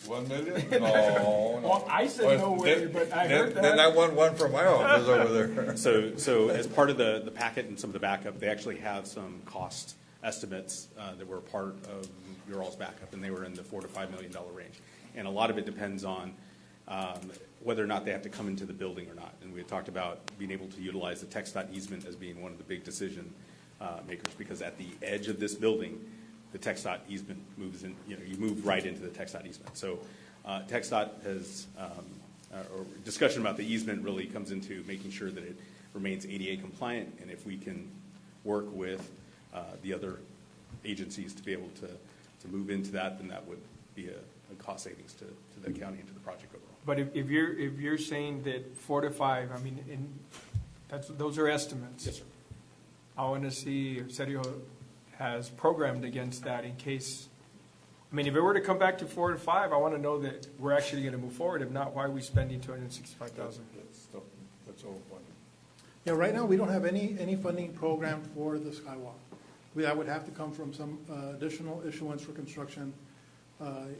Speaker 1: 1 million? No.
Speaker 4: Well, I said no way, but I heard that.
Speaker 1: Then I want one from my office over there.
Speaker 6: So as part of the packet and some of the backup, they actually have some cost estimates that were part of your all's backup, and they were in the $4 to $5 million range. And a lot of it depends on whether or not they have to come into the building or not. And we had talked about being able to utilize the TxDOT easement as being one of the big decision makers, because at the edge of this building, the TxDOT easement moves in, you move right into the TxDOT easement. So TxDOT has, or discussion about the easement really comes into making sure that it remains ADA compliant, and if we can work with the other agencies to be able to move into that, then that would be a cost savings to the county and to the project overall.
Speaker 4: But if you're saying that 4 to 5, I mean, those are estimates.
Speaker 6: Yes, sir.
Speaker 4: I want to see if Sergio has programmed against that in case. I mean, if it were to come back to 4 to 5, I want to know that we're actually going to move forward. If not, why are we spending $265,000?
Speaker 1: That's all one.
Speaker 11: Yeah, right now, we don't have any funding program for the skywalk. That would have to come from some additional issuance for construction,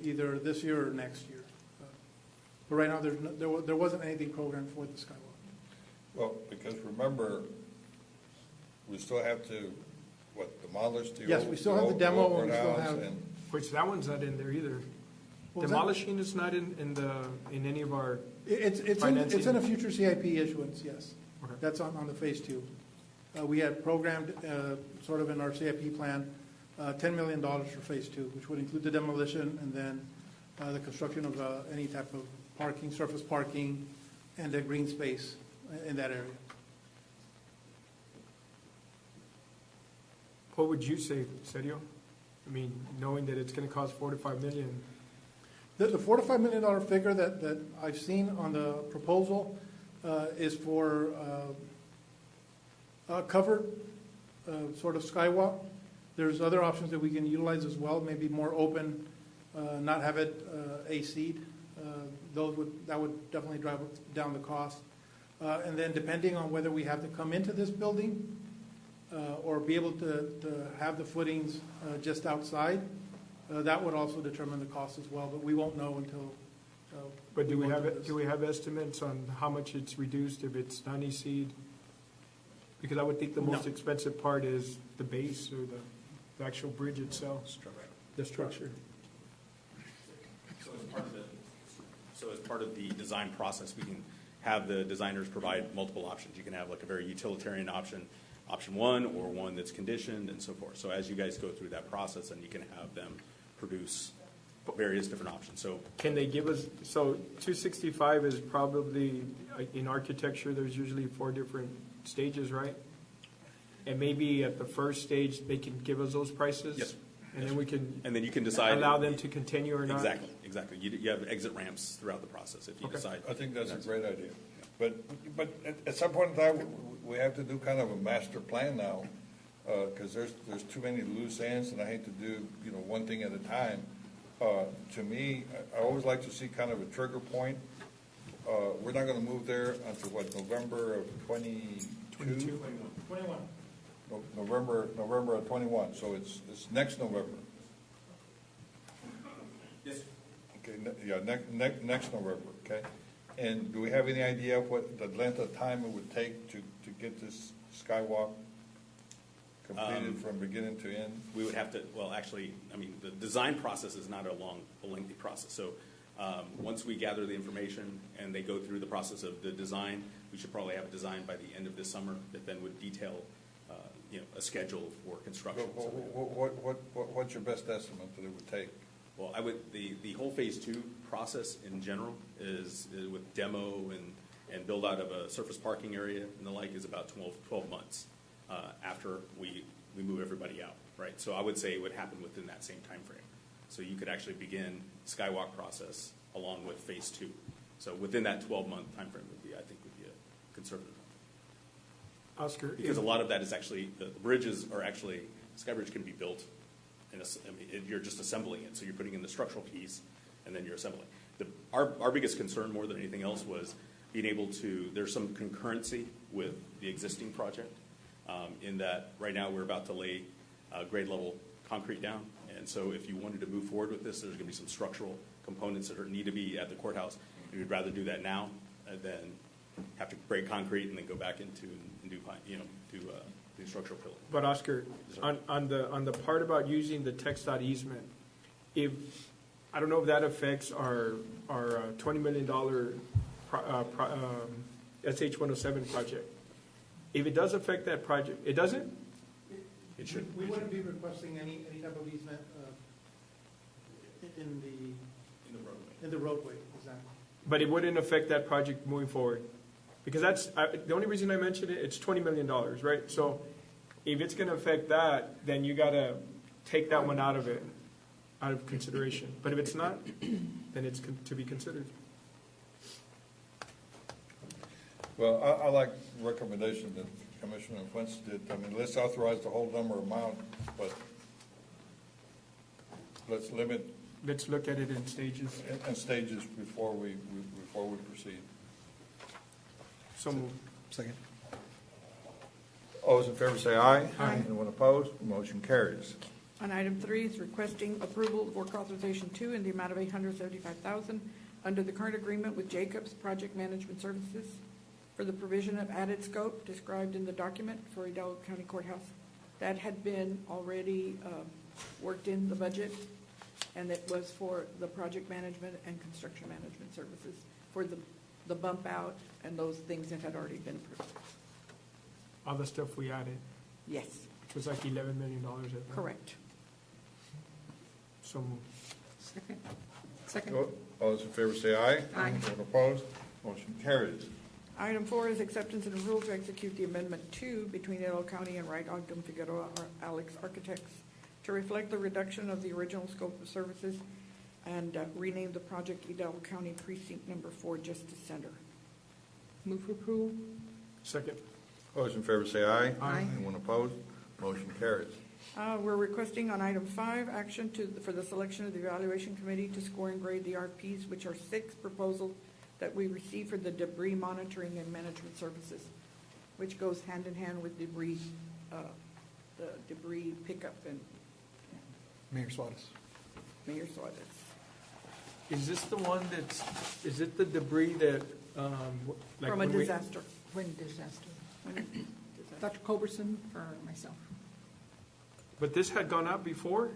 Speaker 11: either this year or next year. But right now, there wasn't anything programmed for the skywalk.
Speaker 1: Well, because remember, we still have to, demolish the old.
Speaker 11: Yes, we still have the demo, and we still
Speaker 1: courthouse
Speaker 11: have.
Speaker 1: and-
Speaker 4: Which that one's not in there either.
Speaker 11: What was that?
Speaker 4: Demolishing is not in any of our
Speaker 11: It's
Speaker 4: financing.
Speaker 11: in a future CIP issuance, yes.
Speaker 4: Okay.
Speaker 11: That's on the phase 2. We had programmed, sort of in our CIP plan, $10 million for phase 2, which would include the demolition and then the construction of any type of parking, surface parking, and a green space in that area.
Speaker 4: What would you say, Sergio? I mean, knowing that it's going to cost 4 to 5 million.
Speaker 11: The $4 to $5 million figure that I've seen on the proposal is for a covered sort of skywalk. There's other options that we can utilize as well, maybe more open, not have it AC'd. That would definitely drive down the cost. And then depending on whether we have to come into this building or be able to have the footings just outside, that would also determine the cost as well, but we won't know until.
Speaker 4: But do we have estimates on how much it's reduced if it's non-EC'd? Because I would think the most expensive part is the base or the actual bridge itself. The structure.
Speaker 6: So as part of the design process, we can have the designers provide multiple options. You can have like a very utilitarian option 1, or one that's conditioned, and so forth. So as you guys go through that process, then you can have them produce various different options. So
Speaker 4: Can they give us, so 265 is probably, in architecture, there's usually 4 different stages, right? And maybe at the first stage, they can give us those prices?
Speaker 6: Yes.
Speaker 4: And then we can.
Speaker 6: And then you can decide.
Speaker 4: Allow them to continue or not?
Speaker 6: Exactly. You have exit ramps throughout the process if you decide.
Speaker 1: I think that's a great idea. But at some point in time, we have to do kind of a master plan now, because there's too many loose ends, and I hate to do, one thing at a time. To me, I always like to see kind of a trigger point. We're not gonna move there until November of 22?
Speaker 11: 21.
Speaker 1: November of 21, so it's next November.
Speaker 6: Yes.
Speaker 1: Okay, next November, okay? And do we have any idea of what the length of time it would take to get this skywalk completed from beginning to end?
Speaker 6: We would have to, the design process is not a lengthy process. So once we gather the information and they go through the process of the design, we should probably have a design by the end of this summer that then would detail a schedule for construction.
Speaker 1: What's your best estimate that it would take?
Speaker 6: Well, the whole phase 2 process in general is with demo and build out of a surface parking area and the like is about 12 months after we move everybody out, right? So I would say it would happen within that same time frame. So you could actually begin skywalk process along with phase 2. So within that 12-month time frame would be a conservative.
Speaker 4: Oscar,
Speaker 6: because a lot of that is actually the bridges are actually Skybridge can be built. You're just assembling it, so you're putting in the structural piece, and then you're assembling. Our biggest concern, more than anything else, was being able to, there's some concurrency with the existing project, in that right now we're about to lay grade level concrete down. And so if you wanted to move forward with this, there's going to be some structural components that need to be at the courthouse. We would rather do that now than have to break concrete and then go back into and do structural pillar.
Speaker 4: But Oscar, on the part about using the TxDOT easement, if, I don't know if that affects our $20 million SH-107 project. If it does affect that project, it doesn't?
Speaker 6: It should.
Speaker 11: We wouldn't be requesting any type of easement in the roadway, exactly.
Speaker 4: But it wouldn't affect that project moving forward? Because that's, the only reason I mentioned it, it's $20 million, right? So if it's gonna affect that, then you gotta take that one out of consideration. But if it's not, then it's to be considered.
Speaker 1: Well, I like the recommendation that Commissioner Fuentes did. I mean, let's authorize the whole number amount, but let's limit.
Speaker 4: Let's look at it in stages.
Speaker 1: In stages before we proceed.
Speaker 4: So moved.
Speaker 3: Second.
Speaker 1: All those in favor say aye.
Speaker 7: Aye.
Speaker 1: Anyone opposed? Motion carries.
Speaker 7: On item 3 is requesting approval of work authorization 2 in the amount of $875,000 under the current agreement with Jacobs Project Management Services for the provision of added scope described in the document for Hidalgo County Courthouse. That had been already worked in the budget, and it was for the project management and construction management services for the bump out and those things that had already been approved.
Speaker 4: All the stuff we added,
Speaker 7: Yes,
Speaker 4: which was like $11 million, I think.
Speaker 7: correct.
Speaker 4: So moved.
Speaker 10: Second.
Speaker 1: All those in favor say aye.
Speaker 10: Aye.
Speaker 1: Anyone opposed? Motion carries.
Speaker 7: Item 4 is acceptance and approval to execute the Amendment 2 between Hidalgo County and Wright Ogden Figueroa Alex Architects to reflect the reduction of the original scope of services and rename the project Hidalgo County Precinct Number 4 Justice Center.
Speaker 10: Move for approval.
Speaker 4: Second.
Speaker 1: All those in favor say aye.
Speaker 10: Aye.
Speaker 1: Anyone opposed? Motion carries.
Speaker 7: We're requesting on item 5, action for the selection of the evaluation committee to score and grade the RFPs, which are 6 proposals that we received for the debris monitoring and management services, which goes hand in hand with debris, the debris pickup and
Speaker 3: Mayor Suarez.
Speaker 7: Mayor Suarez.
Speaker 4: Is this the one is it the debris that, like
Speaker 7: From a
Speaker 4: when we-
Speaker 7: disaster.
Speaker 10: When disaster.
Speaker 7: When a disaster.
Speaker 10: Dr. Culberson or myself?
Speaker 4: But this had gone out before?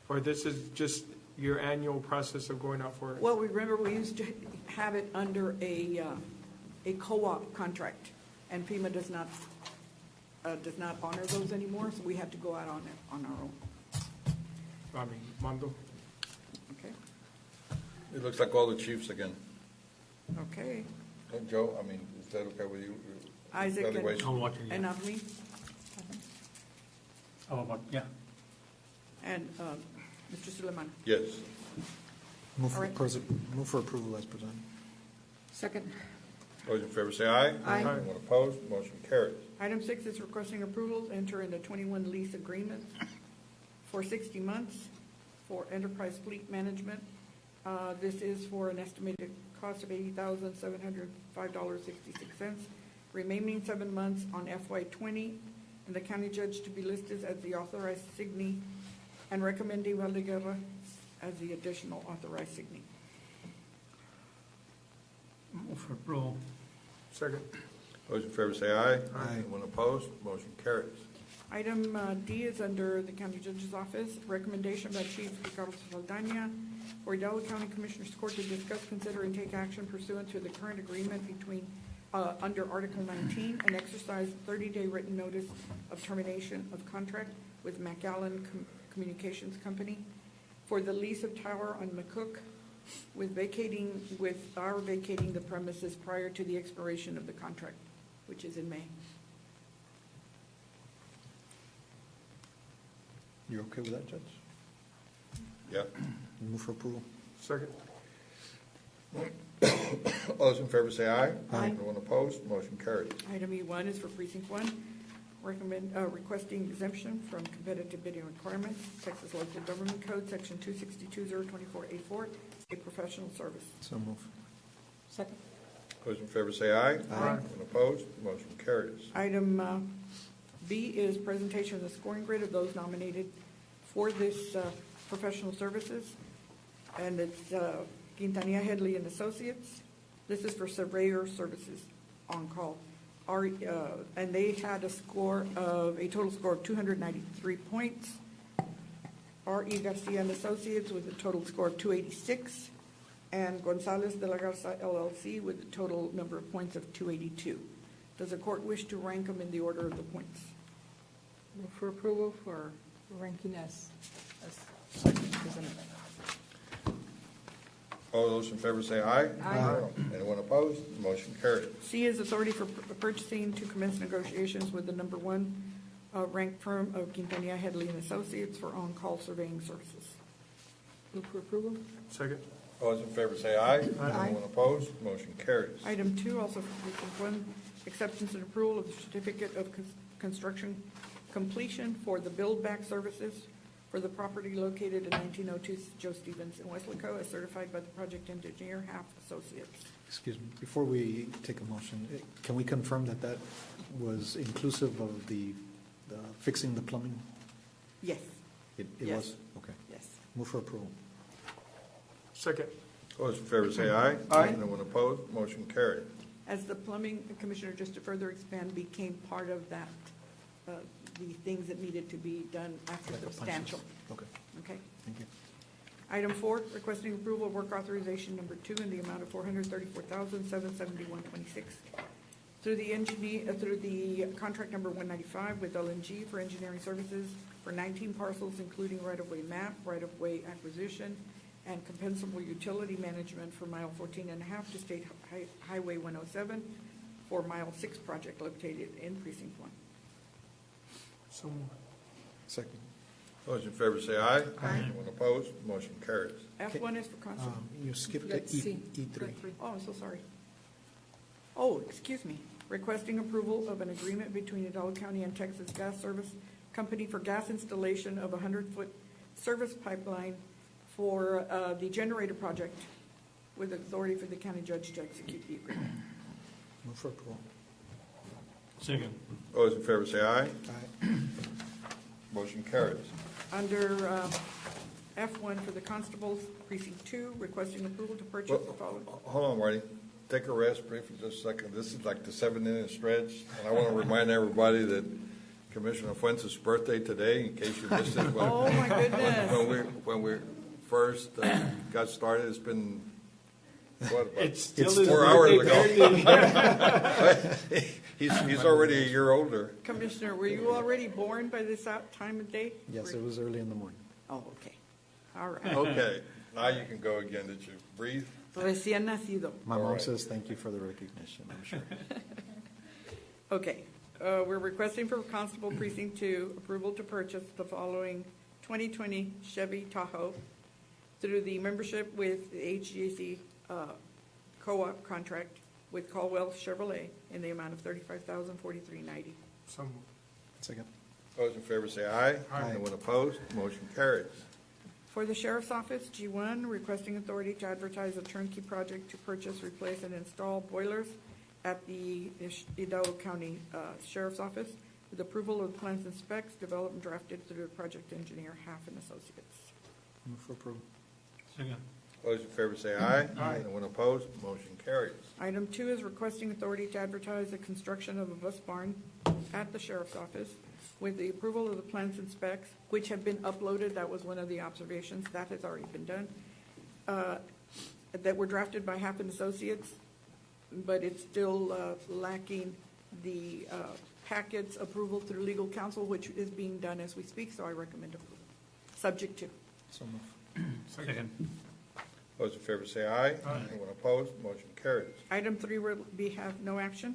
Speaker 4: Or this is just your annual process of going out for it?
Speaker 7: Well, remember, we used to have it under a co-op contract, and FEMA does not honor those anymore, so we have to go out on it on our own.
Speaker 4: I mean, Mondo?
Speaker 7: Okay?
Speaker 1: It looks like all the chiefs again.
Speaker 7: Okay.
Speaker 1: Joe, I mean, is that okay with you?
Speaker 7: Isaac
Speaker 1: Evaluation?
Speaker 19: I'm watching,
Speaker 7: and
Speaker 19: yeah.
Speaker 7: Avni,
Speaker 19: Yeah.
Speaker 7: and Mr. Suleiman.
Speaker 1: Yes.
Speaker 3: Move
Speaker 7: All right.
Speaker 3: move for approval as presented.
Speaker 10: Second.
Speaker 1: Those in favor say aye.
Speaker 10: Aye.
Speaker 1: Anyone opposed? Motion carries.
Speaker 7: Item 6 is requesting approval to enter into 21 lease agreements for 60 months for enterprise fleet management. This is for an estimated cost of $80,705.66, remaining 7 months on FY20, and the county judge to be listed as the authorized signee and recommending Valdeguerra as the additional authorized signee.
Speaker 19: Move for approval.
Speaker 4: Second.
Speaker 1: Those in favor say aye.
Speaker 3: Aye.
Speaker 1: Anyone opposed? Motion carries.
Speaker 7: Item D is under the county judge's office. Recommendation by Chief Ricardo Saldana for Hidalgo County Commissioners Court to discuss, consider, and take action pursuant to the current agreement between, under Article 19, and exercise 30-day written notice of termination of contract with McAllen Communications Company for the lease of tower on McCook, with our vacating the premises prior to the expiration of the contract, which is in May.
Speaker 3: You're okay with that, Judge?
Speaker 1: Yep.
Speaker 3: Move for approval.
Speaker 4: Second.
Speaker 1: All those in favor say aye.
Speaker 7: Aye.
Speaker 1: Anyone opposed? Motion carries.
Speaker 7: Item E1 is for Precinct 1, requesting exemption from competitive bidding requirements, Texas Local Government Code, Section 262-024A4, a professional service.
Speaker 3: So move.
Speaker 10: Second.
Speaker 1: Those in favor say aye. Anyone opposed? Motion carries.
Speaker 7: Item B is presentation of the scoring grid of those nominated for this professional services. And it's Quintanilla Headley and Associates. This is for surveyor services on call. And they had a total score of 293 points. R.E. Garcia and Associates with a total score of 286. And Gonzalez de la Garza LLC with a total number of points of 282. Does the court wish to rank them in the order of the points?
Speaker 10: Move for approval for ranking as presented.
Speaker 1: All those in favor say aye.
Speaker 10: Aye.
Speaker 1: Anyone opposed? Motion carries.
Speaker 7: C is authority for purchasing to commence negotiations with the number one ranked firm of Quintanilla Headley and Associates for on-call surveying services.
Speaker 10: Move for approval.
Speaker 2: Second.
Speaker 1: All those in favor say aye.
Speaker 10: Aye.
Speaker 1: Anyone opposed? Motion carries.
Speaker 7: Item 2, also for precinct 1, acceptance and approval of the certificate of construction completion for the build-back services for the property located at 1902 Joe Stevens in Weslaco, as certified by the project engineer, Half Associates.
Speaker 3: Excuse me, before we take a motion, can we confirm that that was inclusive of the fixing the plumbing?
Speaker 7: Yes.
Speaker 3: It
Speaker 7: Yes.
Speaker 3: was? Okay.
Speaker 7: Yes.
Speaker 3: Move for approval.
Speaker 2: Second.
Speaker 1: All those in favor say aye.
Speaker 7: Aye.
Speaker 1: Anyone opposed? Motion carries.
Speaker 7: As the plumbing commissioner, just to further expand, became part of that, the things that needed to be done after
Speaker 3: Like a punch
Speaker 7: substantial.
Speaker 3: list. Okay,
Speaker 7: Okay.
Speaker 3: thank you.
Speaker 7: Item 4, requesting approval of work authorization number 2 in the amount of $434,771.26 through the contract number 195 with LNG for engineering services for 19 parcels, including right-of-way map, right-of-way acquisition, and compensable utility management for mile 14.5 to State Highway 107 for mile 6 project located in precinct 1.
Speaker 2: So moved.
Speaker 3: Second.
Speaker 1: Those in favor say aye. Anyone opposed? Motion carries.
Speaker 7: F1 is for constable.
Speaker 3: You skipped
Speaker 10: Let's
Speaker 3: the
Speaker 10: see.
Speaker 3: E3.
Speaker 7: Oh, I'm so sorry. Oh, excuse me. Requesting approval of an agreement between Hidalgo County and Texas Gas Service Company for gas installation of a 100-foot service pipeline for the generator project with authority for the county judge to execute the agreement.
Speaker 3: Move for approval.
Speaker 19: Second.
Speaker 1: All those in favor say aye.
Speaker 3: Aye.
Speaker 1: Motion carries.
Speaker 7: Under F1 for the constables, precinct 2, requesting approval to purchase the following.
Speaker 1: Hold on, Marty. Take a rest briefly just a second. This is like the 7-inning stretch, and I want to remind everybody that Commissioner Fuentes' birthday today, in case you missed it.
Speaker 7: Oh, my goodness.
Speaker 1: When we first got started, it's been, what, about
Speaker 2: It's still his
Speaker 1: 4 hours
Speaker 2: birthday,
Speaker 1: ago. He's already a year older.
Speaker 7: Commissioner, were you already born by this time of day?
Speaker 3: Yes, it was early in the morning.
Speaker 7: Oh, okay. All right.
Speaker 1: Okay, now you can go again. Did you breathe?
Speaker 7: Recién nacido.
Speaker 3: My
Speaker 1: All
Speaker 3: mom
Speaker 1: right.
Speaker 3: says thank you for the recognition, I'm sure.
Speaker 7: Okay, we're requesting for Constable Precinct 2 approval to purchase the following 2020 Chevy Tahoe through the membership with the HGAC co-op contract with Caldwell Chevrolet in the amount of $35,043.90.
Speaker 2: So moved.
Speaker 3: Second.
Speaker 1: Those in favor say aye.
Speaker 3: Aye.
Speaker 1: Anyone opposed? Motion carries.
Speaker 7: For the Sheriff's Office, G1, requesting authority to advertise a turnkey project to purchase, replace, and install boilers at the Hidalgo County Sheriff's Office with approval of plans and specs developed and drafted through the project engineer, Half and Associates.
Speaker 3: Move for approval.
Speaker 19: Second.
Speaker 1: Those in favor say aye.
Speaker 2: Aye.
Speaker 1: Anyone opposed? Motion carries.
Speaker 7: Item 2 is requesting authority to advertise the construction of a bus barn at the Sheriff's Office with the approval of the plans and specs, which have been uploaded. That was one of the observations. That has already been done. That were drafted by Half and Associates, but it's still lacking the packets approval through legal counsel, which is being done as we speak, so I recommend approval. Subject to.
Speaker 3: So move.
Speaker 19: Second.
Speaker 1: Those in favor say aye. Anyone opposed? Motion carries.
Speaker 7: Item 3 will have no action.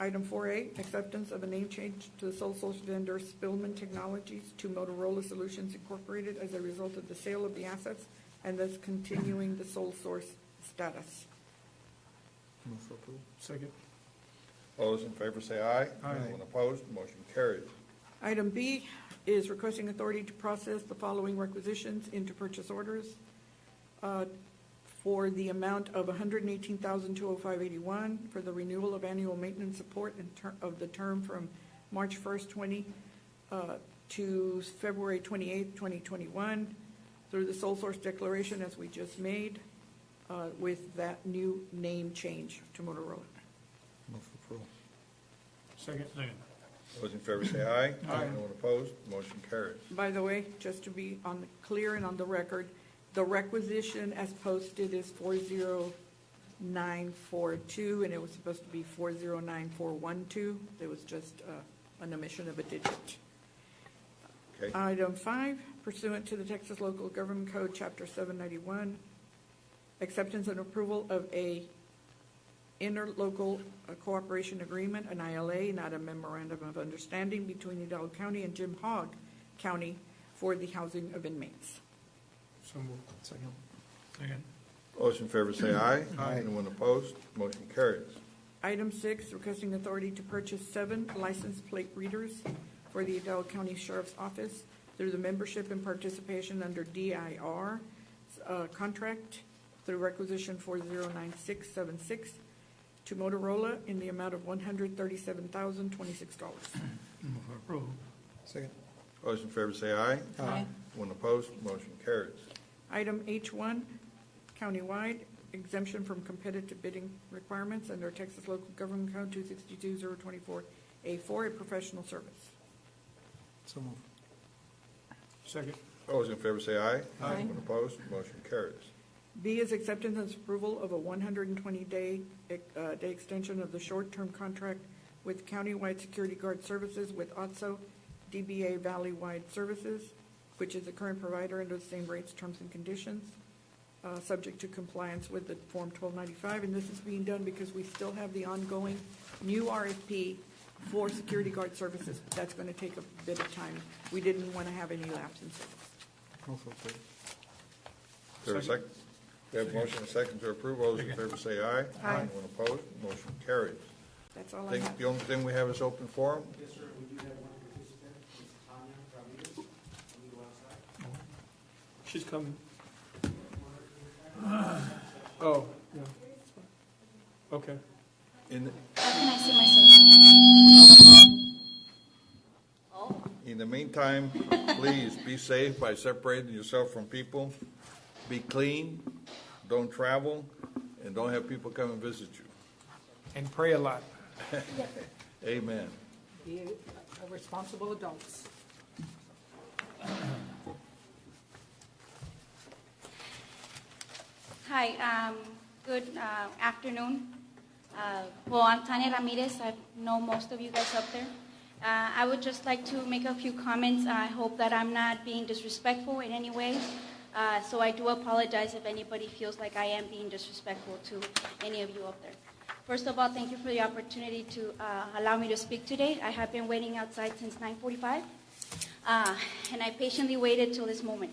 Speaker 7: Item 4A, acceptance of a name change to the sole source vendor Spillman Technologies to Motorola Solutions Incorporated as a result of the sale of the assets and thus continuing the sole source status.
Speaker 3: Move for approval.
Speaker 2: Second.
Speaker 1: All those in favor say aye.
Speaker 2: Aye.
Speaker 1: Anyone opposed? Motion carries.
Speaker 7: Item B is requesting authority to process the following requisitions into purchase orders. for the amount of $118,205.81 for the renewal of annual maintenance support of the term from March 1st, 20 to February 28th, 2021, through the sole source declaration as we just made, with that new name change to Motorola.
Speaker 1: Move for approval.
Speaker 19: Second.
Speaker 1: Those in favor say aye.
Speaker 7: Aye.
Speaker 1: Anyone opposed? Motion carries.
Speaker 7: By the way, just to be clear and on the record, the requisition as posted is 40942, and it was supposed to be 409412. It was just an omission of a digit.
Speaker 1: Okay.
Speaker 7: Item 5, pursuant to the Texas Local Government Code, Chapter 791, acceptance and approval of a interlocal cooperation agreement, an ILA, not a memorandum of understanding, between Hidalgo County and Jim Hogg County for the housing of inmates.
Speaker 2: So moved.
Speaker 3: Second.
Speaker 1: Those in favor say aye.
Speaker 2: Aye.
Speaker 1: Anyone opposed? Motion carries.
Speaker 7: Item 6, requesting authority to purchase 7 license plate readers for the Hidalgo County Sheriff's Office through the membership and participation under DIR contract through requisition 409676 to Motorola in the amount of $137,026.
Speaker 19: Move for approval.
Speaker 3: Second.
Speaker 1: Those in favor say aye.
Speaker 7: Aye.
Speaker 1: Anyone opposed? Motion carries.
Speaker 7: Item H1, countywide exemption from competitive bidding requirements under Texas Local Government Code 262-024A4, a professional service.
Speaker 3: So moved.
Speaker 2: Second.
Speaker 1: Those in favor say aye.
Speaker 7: Aye.
Speaker 1: Anyone opposed? Motion carries.
Speaker 7: B is acceptance and approval of a 120-day extension of the short-term contract with countywide security guard services with OTSO DBA Valley-wide Services, which is the current provider under the same rates, terms, and conditions, subject to compliance with the Form 1295. And this is being done because we still have the ongoing new RFP for security guard services. That's going to take a bit of time. We didn't want to have any lapse in service.
Speaker 3: Move for approval.
Speaker 1: Is there a second? We have a motion and a second to approve. All those in favor say aye.
Speaker 7: Aye.
Speaker 1: Anyone opposed? Motion carries.
Speaker 7: That's all I
Speaker 1: Think
Speaker 7: have.
Speaker 1: the only thing we have is open forum.
Speaker 8: Yes, sir, we do have one participant, Ms. Tanya Ramirez. Can we go outside?
Speaker 4: She's coming. Oh, yeah. Okay.
Speaker 1: In,
Speaker 12: How can I see myself?
Speaker 1: in the meantime, please be safe by separating yourself from people. Be clean, don't travel, and don't have people come and visit you.
Speaker 2: And pray a lot.
Speaker 1: Amen.
Speaker 10: Be responsible adults.
Speaker 9: Hi, good afternoon. Well, I'm Tania Ramirez. I know most of you guys up there. I would just like to make a few comments. I hope that I'm not being disrespectful in any way. So I do apologize if anybody feels like I am being disrespectful to any of you up there. First of all, thank you for the opportunity to allow me to speak today. I have been waiting outside since 9:45, and I patiently waited till this moment.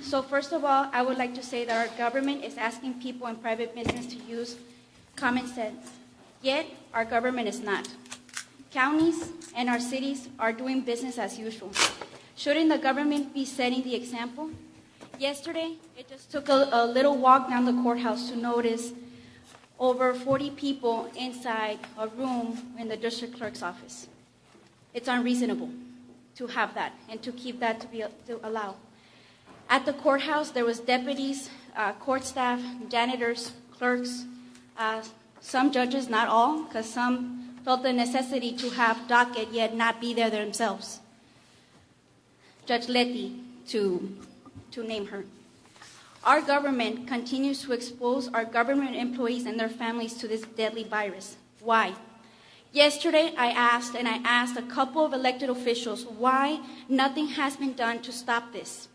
Speaker 9: So first of all, I would like to say that our government is asking people in private business to use common sense, yet our government is not. Counties and our cities are doing business as usual. Shouldn't the government be setting the example? Yesterday, it just took a little walk down the courthouse to notice over 40 people inside a room in the district clerk's office. It's unreasonable to have that and to keep that to allow. At the courthouse, there was deputies, court staff, janitors, clerks, some judges, not all, because some felt the necessity to have docket yet not be there themselves. Judge Letty, to name her. Our government continues to expose our government employees and their families to this deadly virus. Why? Yesterday, I asked a couple of elected officials why nothing has been done to stop this.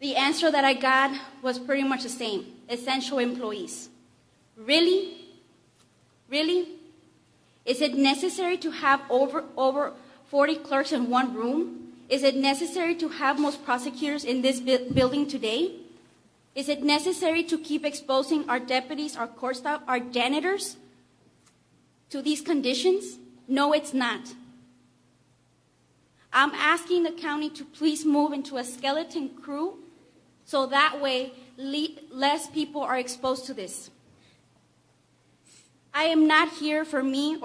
Speaker 9: The answer that I got was pretty much the same: essential employees. Really? Really? Is it necessary to have over 40 clerks in one room? Is it necessary to have most prosecutors in this building today? Is it necessary to keep exposing our deputies, our court staff, our janitors to these conditions? No, it's not. I'm asking the county to please move into a skeleton crew so that way less people are exposed to this. I am not here for me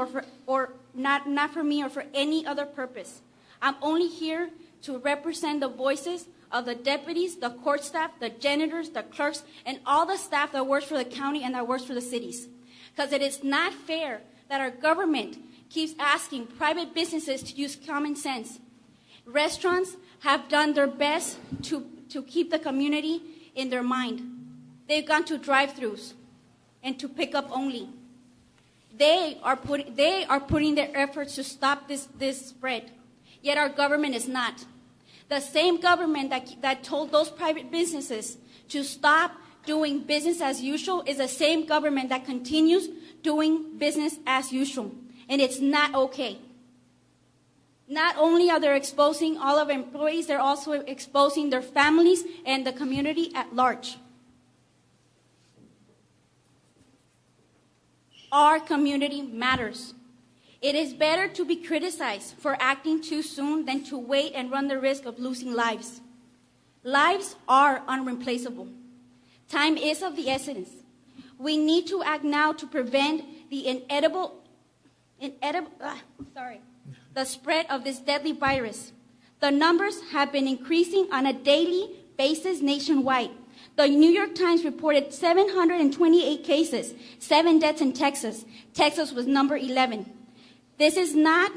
Speaker 9: or not for me or for any other purpose. I'm only here to represent the voices of the deputies, the court staff, the janitors, the clerks, and all the staff that works for the county and that works for the cities. Because it is not fair that our government keeps asking private businesses to use common sense. Restaurants have done their best to keep the community in their mind. They've gone to drive-thrus and to pick up only. They are putting their efforts to stop this spread, yet our government is not. The same government that told those private businesses to stop doing business as usual is the same government that continues doing business as usual, and it's not okay. Not only are they exposing all of our employees, they're also exposing their families and the community at large. Our community matters. It is better to be criticized for acting too soon than to wait and run the risk of losing lives. Lives are unreplaceable. Time is of the essence. We need to act now to prevent the the spread of this deadly virus. The numbers have been increasing on a daily basis nationwide. The New York Times reported 728 cases, 7 deaths in Texas. Texas was number 11. This is not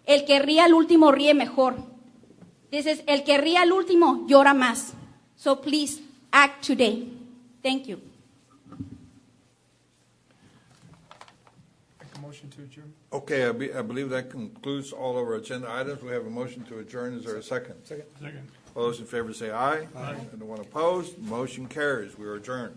Speaker 9: el que ríe al último ríe mejor. This is el que ríe al último llora más. So please act today. Thank you.
Speaker 2: Make a motion to adjourn.
Speaker 1: Okay, I believe that concludes all of our agenda items. We have a motion to adjourn. Is there a second?
Speaker 2: Second.
Speaker 1: All those in favor say aye. Aye. Anyone opposed? Motion carries. We are adjourned.